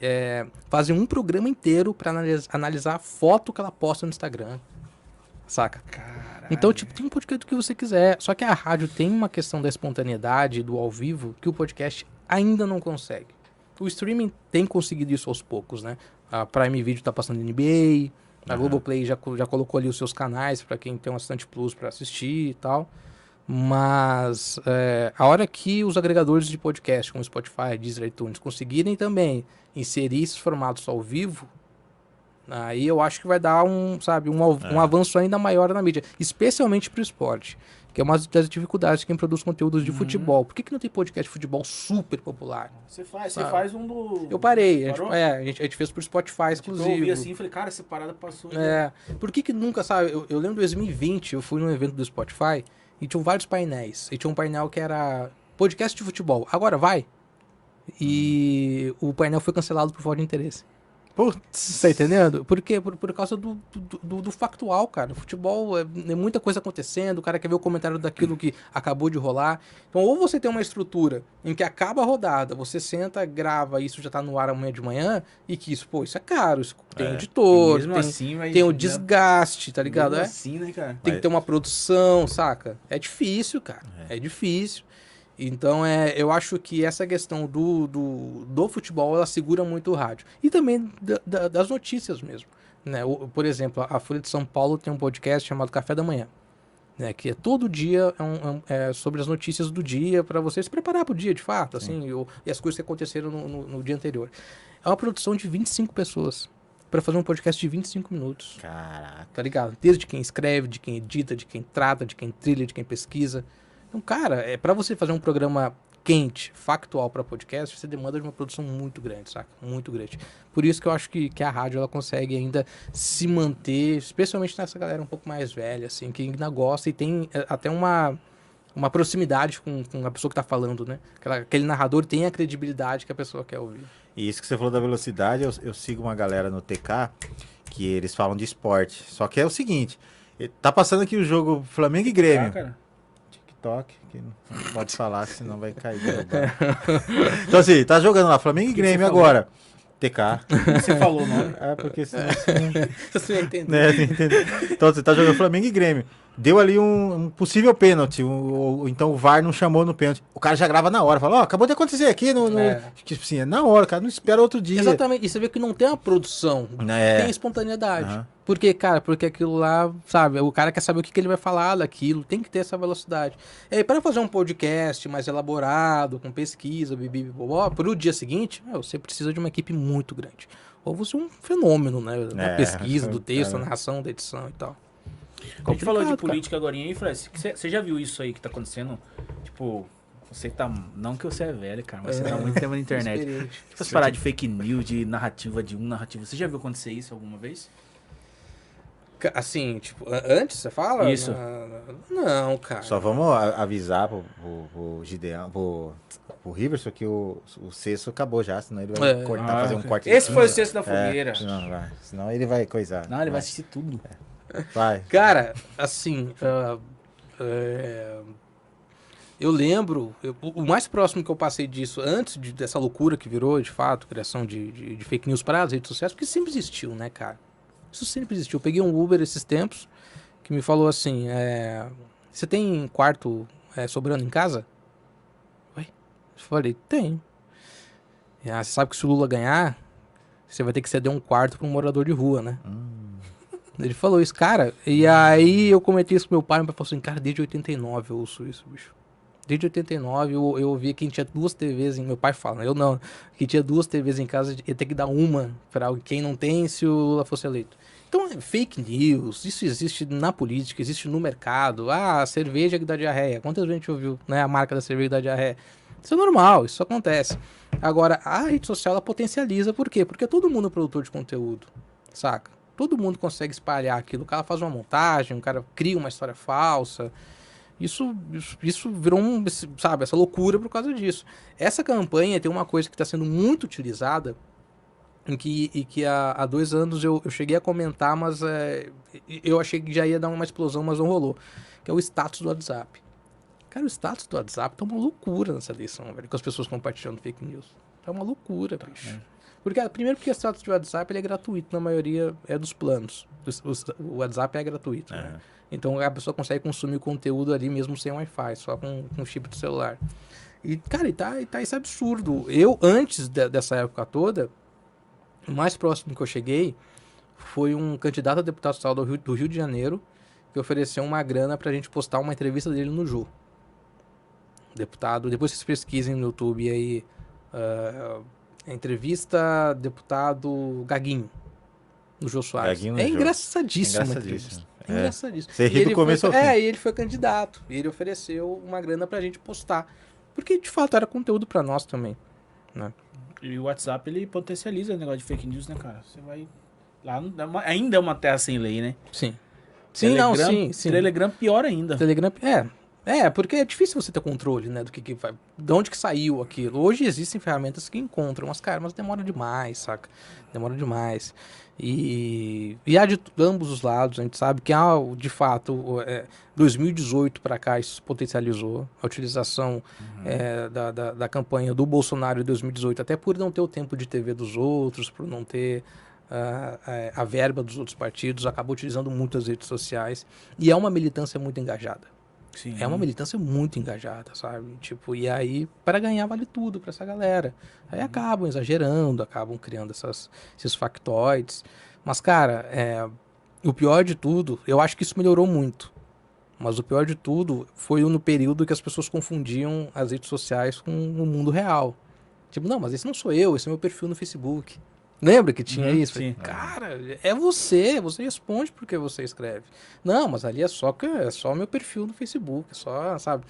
fazem um programa inteiro pra analisar a foto que ela posta no Instagram. Saca? Caralho. Então, tipo, tem um podcast do que você quiser. Só que a rádio tem uma questão da espontaneidade, do ao vivo, que o podcast ainda não consegue. O streaming tem conseguido isso aos poucos, né? A Prime Video tá passando NBA... A Globoplay já colocou ali os seus canais para quem tem um assinante Plus para assistir e tal. Mas a hora que os agregadores de podcast, como Spotify, Deezer, iTunes, conseguirem também inserir esses formatos ao vivo, aí eu acho que vai dar um avanço ainda maior na mídia. Especialmente para o esporte, que é uma das dificuldades de quem produz conteúdos de futebol. Por que não tem podcast de futebol super popular? Você faz um do... Eu parei. A gente fez por Spotify, exclusivo. Eu ouvi assim e falei, cara, essa parada passou. Por que nunca, sabe? Eu lembro em 2020, eu fui num evento do Spotify e tinham vários painéis. E tinha um painel que era podcast de futebol. Agora vai. E o painel foi cancelado por falta de interesse. Putz, tá entendendo? Por quê? Por causa do factual, cara. O futebol é muita coisa acontecendo, o cara quer ver o comentário daquilo que acabou de rolar. Então, ou você tem uma estrutura em que acaba a rodada, você senta, grava, isso já tá no ar amanhã de manhã, e que isso é caro, isso tem editor, tem o desgaste, tá ligado? Assim, né, cara? Tem que ter uma produção, saca? É difícil, cara. É difícil. Então, eu acho que essa questão do futebol, ela segura muito o rádio. E também das notícias mesmo. Né? Por exemplo, a Folha de São Paulo tem um podcast chamado Café da Manhã. Né? Que todo dia é sobre as notícias do dia, para você se preparar para o dia, de fato. Assim, e as coisas que aconteceram no dia anterior. É uma produção de 25 pessoas. Para fazer um podcast de 25 minutos. Caraca. Tá ligado? Desde quem escreve, de quem edita, de quem trata, de quem trilha, de quem pesquisa. Então, cara, para você fazer um programa quente, factual para podcast, você demanda de uma produção muito grande, saca? Muito grande. Por isso que eu acho que a rádio, ela consegue ainda se manter, especialmente nessa galera um pouco mais velha, assim, que ainda gosta e tem até uma proximidade com a pessoa que tá falando, né? Aquele narrador tem a credibilidade que a pessoa quer ouvir. E isso que você falou da velocidade, eu sigo uma galera no TK que eles falam de esporte. Só que é o seguinte, tá passando aqui o jogo Flamengo e Grêmio. Cara. Que não pode falar, senão vai cair. Então assim, tá jogando lá Flamengo e Grêmio agora. TK. Você falou o nome. Porque senão você ia entender. Então você tá jogando Flamengo e Grêmio. Deu ali um possível pênalti, então o VAR não chamou no pênalti. O cara já grava na hora, fala, acabou de acontecer aqui tipo assim, é na hora, o cara não espera outro dia. Exatamente, e você vê que não tem uma produção, tem espontaneidade. Por quê, cara? Porque aquilo lá, sabe, o cara quer saber o que ele vai falar daquilo, tem que ter essa velocidade. E aí, para fazer um podcast mais elaborado, com pesquisa, pro dia seguinte, você precisa de uma equipe muito grande. Ou você é um fenômeno, né? Na pesquisa, do texto, da narração, da edição e tal. A gente falou de política agora aí, Fred. Você já viu isso aí que tá acontecendo? Tipo, você tá... Não que você é velho, cara, mas você tá há muito tempo na internet. Tipo, as paradas de fake news, de narrativa de narrativa. Você já viu acontecer isso alguma vez? Assim, tipo, antes você fala? Isso. Não, cara. Só vamos avisar pro Gideão, pro Riverson que o cesto acabou já, senão ele vai cortar, fazer um corte. Esse foi o cesto da fogueira. Senão ele vai coisar. Não, ele vai assistir tudo. Vai. Cara, assim, eu lembro, o mais próximo que eu passei disso, antes dessa loucura que virou, de fato, criação de fake news para as redes sociais, porque sempre existiu, né, cara? Isso sempre existiu. Eu peguei um Uber esses tempos, que me falou assim, você tem quarto sobrando em casa? Oi? Eu falei, tem. Você sabe que se o Lula ganhar, você vai ter que ceder um quarto para um morador de rua, né? Ele falou isso, cara. E aí eu comentei isso com meu pai falou assim, cara, desde 89 eu ouço isso, bicho. Desde 89 eu ouvia que tinha 2 TVs, meu pai fala, eu não, que tinha 2 TVs em casa, ia ter que dar uma para quem não tem se o Lula fosse eleito. Então, fake news, isso existe na política, existe no mercado. Ah, a cerveja que dá diarreia. Quantas vezes a gente ouviu, né, a marca da cerveja que dá diarreia? Isso é normal, isso acontece. Agora, a rede social, ela potencializa, por quê? Porque todo mundo é produtor de conteúdo, saca? Todo mundo consegue espalhar aquilo. O cara faz uma montagem, o cara cria uma história falsa. Isso virou sabe, essa loucura por causa disso. Essa campanha tem uma coisa que está sendo muito utilizada, que há 2 anos eu cheguei a comentar, mas eu achei que já ia dar uma explosão, mas não rolou. Que é o status do WhatsApp. Cara, o status do WhatsApp tá uma loucura nessa eleição, velho, com as pessoas compartilhando fake news. Tá uma loucura, bicho. Primeiro porque o status de WhatsApp ele é gratuito, na maioria é dos planos. O WhatsApp é gratuito, né? Então a pessoa consegue consumir o conteúdo ali mesmo sem Wi-Fi, só com chip do celular. E, cara, tá esse absurdo. Eu, antes dessa época toda, o mais próximo que eu cheguei foi um candidato a deputado estadual do Rio de Janeiro que ofereceu uma grana pra gente postar uma entrevista dele no Jô. Deputado, depois vocês pesquisem no YouTube aí, entrevista deputado Gaguinho, no Jô Soares. Gaguinho no É Jô. engraçadíssimo. Engraçadíssimo. Engraçadíssimo. Você ri do começo ao fim. E ele foi candidato. E ele ofereceu uma grana pra gente postar. Porque, de fato, era conteúdo pra nós também, né? E o WhatsApp, ele potencializa o negócio de fake news, né, cara? Você vai... Lá ainda é uma terra sem lei, né? Sim. Sim, não, sim. Telegram pior ainda. Telegram, porque é difícil você ter controle, né, do que vai, de onde que saiu aquilo. Hoje existem ferramentas que encontram, mas demora demais, saca? Demora demais. E há de ambos os lados, a gente sabe que há, de fato, 2018 para cá isso se potencializou, a utilização da campanha do Bolsonaro em 2018, até por não ter o tempo de TV dos outros, por não ter a verba dos outros partidos, acabou utilizando muito as redes sociais, e é uma militância muito engajada. Sim. É uma militância muito engajada, sabe? Tipo, e aí, para ganhar, vale tudo para essa galera. Aí acabam exagerando, acabam criando esses factoides. Mas, cara, o pior de tudo, eu acho que isso melhorou muito. Mas o pior de tudo foi no período que as pessoas confundiam as redes sociais com o mundo real. Tipo, não, mas esse não sou eu, esse é meu perfil no Facebook. Lembra que tinha isso? Sim. Cara, é você responde porque você escreve. Não, mas ali é só meu perfil no Facebook, só, sabe,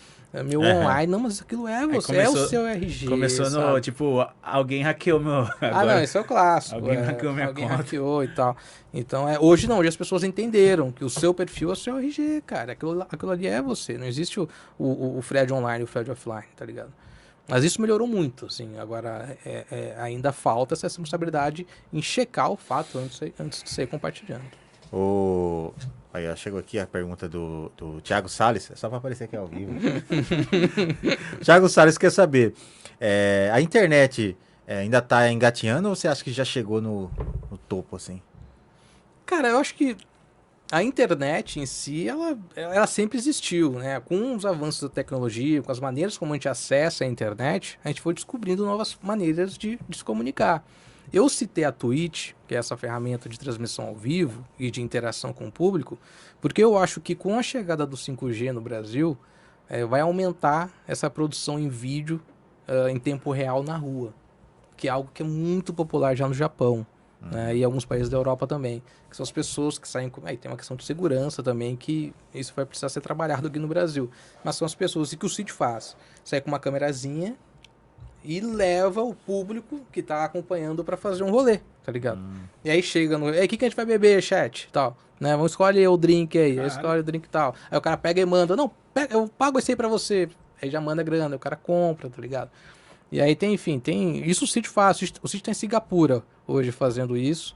meu online. Não, mas aquilo é você, é o seu RG. Começou no, tipo, alguém hackeou meu... Não, isso é o clássico. Alguém hackeou minha conta. Alguém hackeou e tal. Então, hoje não, hoje as pessoas entenderam que o seu perfil é o seu RG, cara. Aquilo ali é você, não existe o Fred online e o Fred offline, tá ligado? Mas isso melhorou muito, assim. Agora, ainda falta essa responsabilidade em checar o fato antes de sair compartilhando. Aí, ó, chegou aqui a pergunta do Thiago Salles, é só para aparecer aqui ao vivo. Thiago Salles quer saber, a internet ainda tá engatinhando ou você acha que já chegou no topo, assim? Cara, eu acho que a internet em si, ela sempre existiu, né? Com os avanços da tecnologia, com as maneiras como a gente acessa a internet, a gente foi descobrindo novas maneiras de se comunicar. Eu citei a Twitch, que é essa ferramenta de transmissão ao vivo e de interação com o público, porque eu acho que com a chegada do 5G no Brasil, vai aumentar essa produção em vídeo em tempo real na rua, que é algo que é muito popular já no Japão. Né, e alguns países da Europa também, que são as pessoas que saem... Aí tem uma questão de segurança também, que isso vai precisar ser trabalhado aqui no Brasil. Mas são as pessoas, e que o Cid faz? Sai com uma câmerazinha e leva o público que tá acompanhando para fazer um rolê, tá ligado? E aí chega no... Aí, o que a gente vai beber, chat? Tal, né? Vamos escolher o drink aí, escolhe o drink e tal. Aí o cara pega e manda, não, eu pago esse aí pra você. Aí já manda grana, o cara compra, tá ligado? E aí tem isso o Cid faz. O Cid tá em Singapura hoje fazendo isso.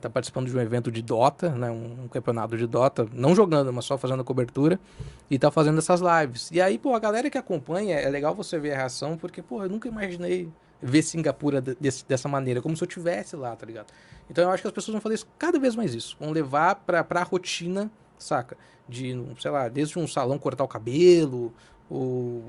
Tá participando de um evento de Dota, né? Um campeonato de Dota, não jogando, mas só fazendo a cobertura. E tá fazendo essas lives. E aí, pô, a galera que acompanha, é legal você ver a reação, porque, pô, eu nunca imaginei ver Singapura dessa maneira, como se eu tivesse lá, tá ligado? Então eu acho que as pessoas vão fazer isso, cada vez mais isso. Vão levar pra rotina, saca? De, sei lá, desde um salão cortar o cabelo,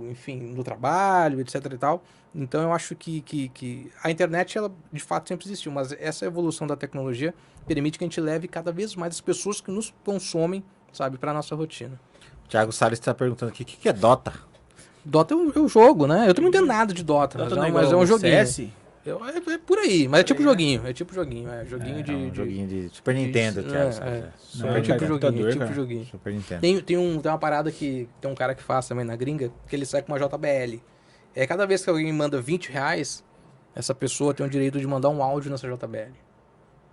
enfim, no trabalho, etc e tal. Então eu acho que a internet, ela de fato sempre existiu, mas essa evolução da tecnologia permite que a gente leve cada vez mais as pessoas que nos consomem, sabe, para nossa rotina. O Thiago Salles está perguntando aqui, o que é Dota? Dota é um jogo, né? Eu também não entendo nada de Dota, mas é um joguinho. CS? É por aí, mas é tipo joguinho. É tipo joguinho. É joguinho de. Um joguinho de Super Nintendo, Thiago Salles. É tipo joguinho, tipo joguinho. Super Nintendo. Tem uma parada que tem um cara que faz também na gringa, que ele sai com uma JBL. Cada vez que alguém manda R$20, essa pessoa tem o direito de mandar um áudio nessa JBL.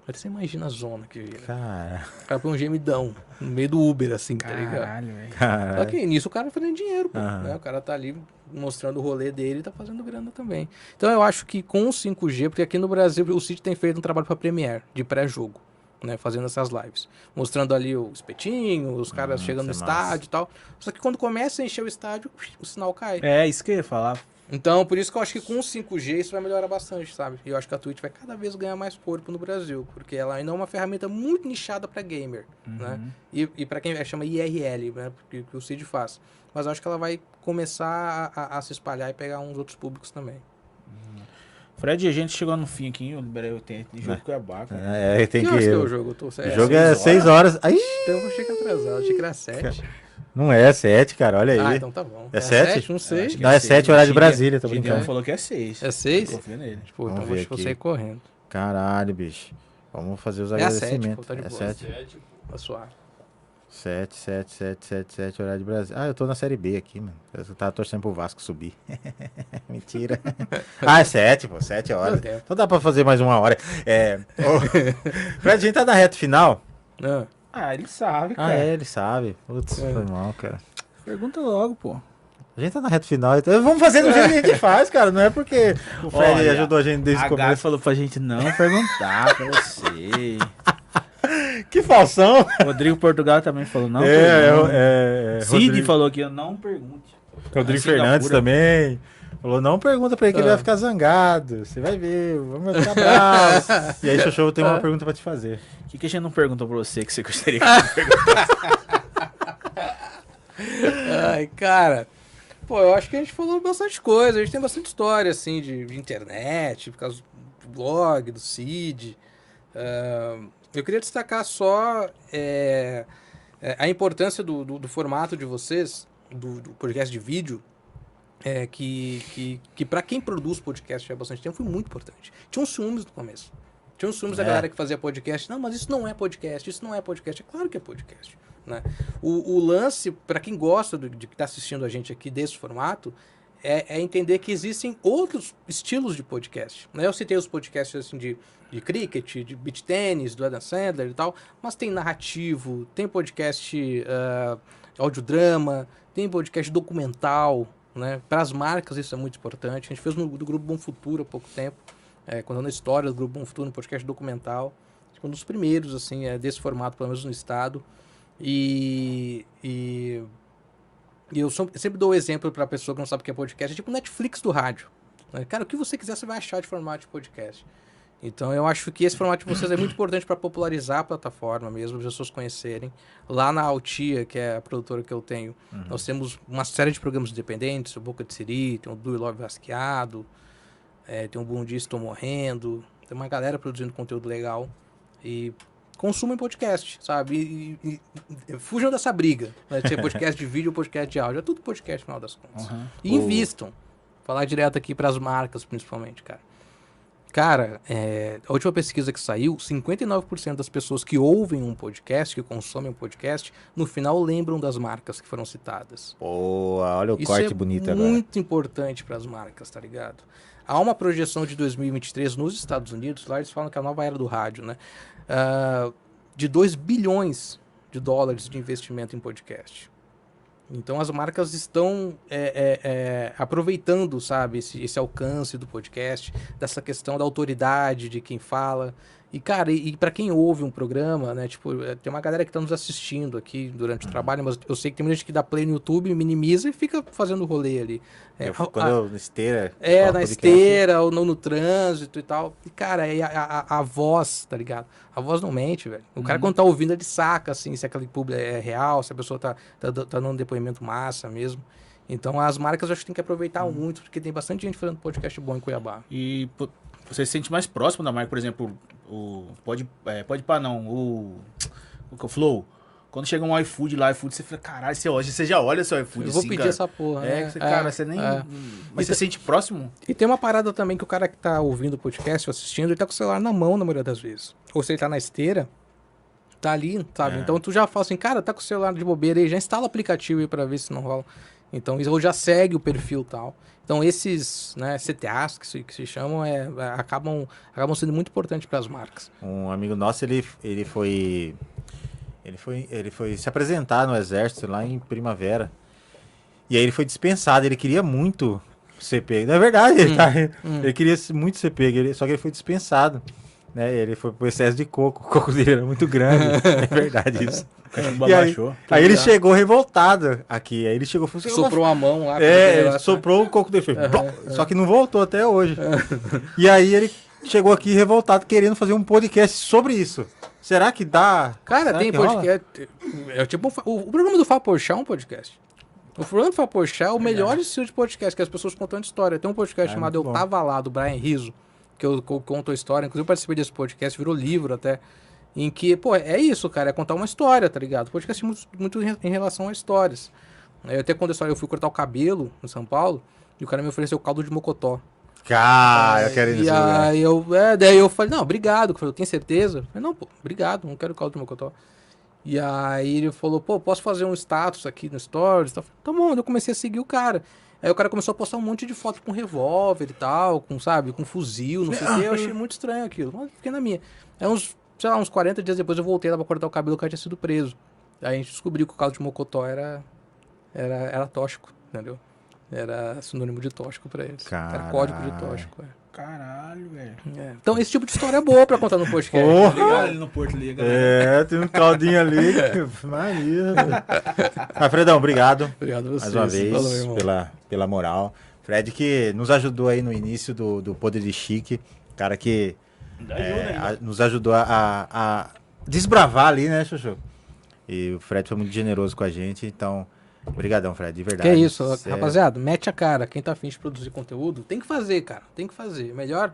Aí você imagina a zona que vira. Cara. O cara põe um gemidão no meio do Uber, assim, tá ligado? Caralho, velho. Só que nisso o cara tá fazendo dinheiro, pô. Né? O cara tá ali mostrando o rolê dele e tá fazendo grana também. Então eu acho que com o 5G, porque aqui no Brasil o Cid tem feito um trabalho pra Premiere, de pré-jogo, né? Fazendo essas lives. Mostrando ali o espetinho, os caras chegando no estádio e tal. Só que quando começa a encher o estádio, o sinal cai. É, isso que eu ia falar. Então, por isso que eu acho que com o 5G isso vai melhorar bastante, sabe? E eu acho que a Twitch vai cada vez ganhar mais corpo no Brasil, porque ela ainda é uma ferramenta muito nichada para gamer, né? E para quem chama IRL, né? Porque o Cid faz. Mas eu acho que ela vai começar a se espalhar e pegar uns outros públicos também. Fred, a gente chegou no fim aqui, eu liberei o tempo de jogo com a Cuiabá, cara. Tem que que... horas que é o jogo? Eu tô... O jogo é 6 horas. Ai, Então eu achei que atrasado, achei que era 7. não é 7, cara, olha aí. Ah, então tá bom. É 7? Não sei. Não, é 7 horário de Brasília, tô Gideão brincando. falou que é 6. É 6? Confia nele. Pô, então Vamos ver vou aqui. sair correndo. Caralho, bicho. Vamos fazer os É a 7, agradecimentos. pô, tá de É boa. 7. Tá suave. 7, horário de Brasília. Ah, eu tô na Série B aqui, mano. Eu tava torcendo pro Vasco subir. Mentira. Ah, é 7, pô. 7 horas. Então dá pra fazer mais 1 hora. Fred, a gente tá na reta final. Ah, ele sabe, cara. Ah, é, ele sabe. Putz, foi mal, cara. Pergunta logo, pô. A gente tá na reta final. Então vamos fazer do jeito que a gente faz, cara. Não é porque o Fred ajudou a gente desde o Gabi começo. falou pra gente não perguntar pra você. Que falsão. Rodrigo Portugal também falou não. Cid Rodrigo, falou que eu não pergunte. Rodrigo Singapura. Fernandes também. Falou, não pergunta pra ele que ele vai ficar zangado. Você vai ver, vamos ficar bravo. E aí, Xoxô, eu tenho uma pergunta pra te fazer. O que a gente não perguntou pra você que você gostaria que eu perguntasse? Ai, cara. Pô, eu acho que a gente falou bastante coisa. A gente tem bastante história, assim, de internet, por causa do blog, do Cid. Eu queria destacar só a importância do formato de vocês, do podcast de vídeo, que para quem produz podcast há bastante tempo foi muito importante. Tinha uns ciúmes no começo. Tinha uns ciúmes da galera que fazia podcast. Não, mas isso não é podcast, isso não é podcast. É claro que é podcast. Né? O lance, para quem gosta de estar assistindo a gente aqui desse formato, é entender que existem outros estilos de podcast. Né? Eu citei os podcasts assim, de cricket, de beach tennis, do Adam Sandler e tal, mas tem narrativo, tem podcast audiodrama, tem podcast documental, né? Para as marcas isso é muito importante. A gente fez do Grupo Bom Futuro há pouco tempo, contando a história do Grupo Bom Futuro, um podcast documental, um dos primeiros assim, desse formato, pelo menos no estado. E eu sempre dou o exemplo para a pessoa que não sabe o que é podcast, é tipo o Netflix do rádio. Né? Cara, o que você quiser você vai achar de formato de podcast. Então eu acho que esse formato de vocês é muito importante para popularizar a plataforma mesmo, as pessoas conhecerem. Lá na Altia, que é a produtora que eu tenho, nós temos uma série de programas independentes, o Boca de Siri, tem o Do Love Vasqueado, tem o Bom Dia Estou Morrendo, tem uma galera produzindo conteúdo legal. E consumem podcast, sabe? E fujam dessa briga, né? De ser podcast de vídeo ou podcast de áudio. É tudo podcast, no final das contas. E invistam. Falar direto aqui para as marcas, principalmente, cara. Cara, a última pesquisa que saiu, 59% das pessoas que ouvem um podcast, que consomem um podcast, no final lembram das marcas que foram citadas. Pô, olha o corte bonito agora. Isso é muito importante para as marcas, tá ligado? Há uma projeção de 2023 nos Estados Unidos, lá eles falam que é a nova era do rádio, né? De 2 bilhões de dólares de investimento em podcast. Então as marcas estão aproveitando, sabe, esse alcance do podcast, dessa questão da autoridade de quem fala. E, cara, para quem ouve um programa, né, tipo, tem uma galera que tá nos assistindo aqui durante o trabalho, mas eu sei que tem muita gente que dá play no YouTube, minimiza e fica fazendo rolê ali. Na esteira. Na esteira, ou no trânsito e tal. E, cara, a voz, tá ligado? A voz não mente, velho. O cara, quando tá ouvindo, ele saca, assim, se aquele público é real, se a pessoa tá dando um depoimento massa mesmo. Então as marcas eu acho que tem que aproveitar muito, porque tem bastante gente fazendo podcast bom em Cuiabá. E você se sente mais próximo da marca, por exemplo, pode pá não, o Flow. Quando chega um iFood lá, você fala, caralho, você já olha seu iFood Eu vou assim, pedir cara. essa porra. Cara, você nem... Mas você sente próximo? E tem uma parada também que o cara que tá ouvindo o podcast ou assistindo, ele tá com o celular na mão na maioria das vezes. Ou se ele tá na esteira, tá ali, sabe? Então tu já fala assim, cara, tá com o celular de bobeira aí, já instala o aplicativo aí pra ver se não rola. Então, ou já segue o perfil e tal. Então, esses, né, CTAs que se chamam, acabam sendo muito importantes para as marcas. Um amigo nosso, ele foi se apresentar no exército lá em Primavera. E aí ele foi dispensado, ele queria muito ser pego. Não é verdade, ele queria muito ser pego, só que ele foi dispensado. Né? Ele foi pro excesso de coco, o coco dele era muito grande. É verdade isso. E aí ele chegou revoltado aqui. Aí ele chegou e falou assim, soprou a mão lá. ele soprou o coco dele. Fez, só que não voltou até hoje. E aí ele chegou aqui revoltado, querendo fazer um podcast sobre isso. Será que dá? Cara, Será tem que podcast. É tipo o programa do Fábio Porchat é um podcast. O programa do Fábio Porchat é o melhor estilo de podcast, que as pessoas contando história. Tem um podcast chamado Eu Tava Lá, do Brian Rizzo, que eu conto a história. Inclusive eu participei desse podcast, virou livro até. Em que, pô, é isso, cara, é contar uma história, tá ligado? Podcast muito em relação a histórias. Eu até conto a história, eu fui cortar o cabelo em São Paulo e o cara me ofereceu caldo de mocotó. Cara, eu quero ir nesse lugar. Daí eu falei, não, obrigado. Eu falei, tem certeza? Eu falei, não, pô, obrigado, não quero caldo de mocotó. E aí ele falou, pô, posso fazer um status aqui no Stories? Tá bom, eu comecei a seguir o cara. Aí o cara começou a postar um monte de foto com revólver e tal, com fuzil, não sei o quê. Eu achei muito estranho aquilo, mas fiquei na minha. Aí uns 40 dias depois eu voltei lá pra cortar o cabelo, o cara tinha sido preso. Aí a gente descobriu que o caldo de mocotó era tóxico, entendeu? Era sinônimo de tóxico pra eles. Caralho. Era código de tóxico. Caralho, velho. Então esse tipo de história é boa pra contar no podcast. Liga ali no Porto, liga. Tem um caldinho ali. Maria. Fredão, obrigado. Obrigado a vocês. Mais uma vez, Valeu, pela moral. Fred que nos ajudou aí no início do Podre de Chique. Cara que nos ajudou a desbravar ali, né, Chuchu? E o Fred foi muito generoso com a gente, então... Obrigadão, Fred, de verdade. Que isso, rapaziada, mete a cara. Quem tá afim de produzir conteúdo, tem que fazer, cara. Tem que fazer. Melhor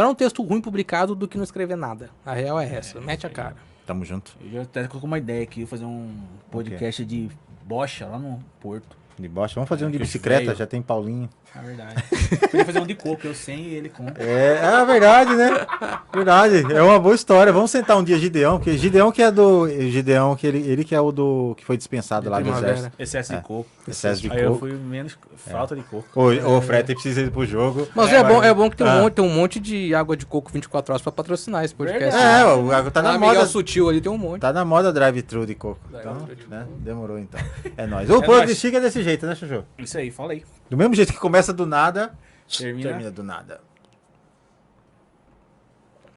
um texto ruim publicado do que não escrever nada. A real é essa. Mete a cara. Tamo junto. Eu já até coloquei uma ideia aqui, fazer um podcast de bocha lá no Porto. De bocha. Vamos fazer um de bicicleta, velho. Já tem Paulinho. É verdade. Podia fazer um de coco, eu sem e ele com. É verdade, né? Verdade. É uma boa história. Vamos sentar um dia Gideão, porque Gideão que é do... Gideão, que ele que é o do... que foi dispensado lá do exército. Excesso de coco. Excesso de Aí coco. eu fui menos falta de coco. O Fred precisa ir pro jogo. Mas é bom que tem um monte de água de coco 24 horas pra patrocinar esse podcast. O água tá na moda. Sutil ali tem um monte. Tá na moda drive-thru de coco. Então, né? Demorou então. É nóis. O Podre de Chique é desse jeito, né, Chuchu? Isso aí, fala aí. Do mesmo jeito que começa do nada, Termina termina do nada.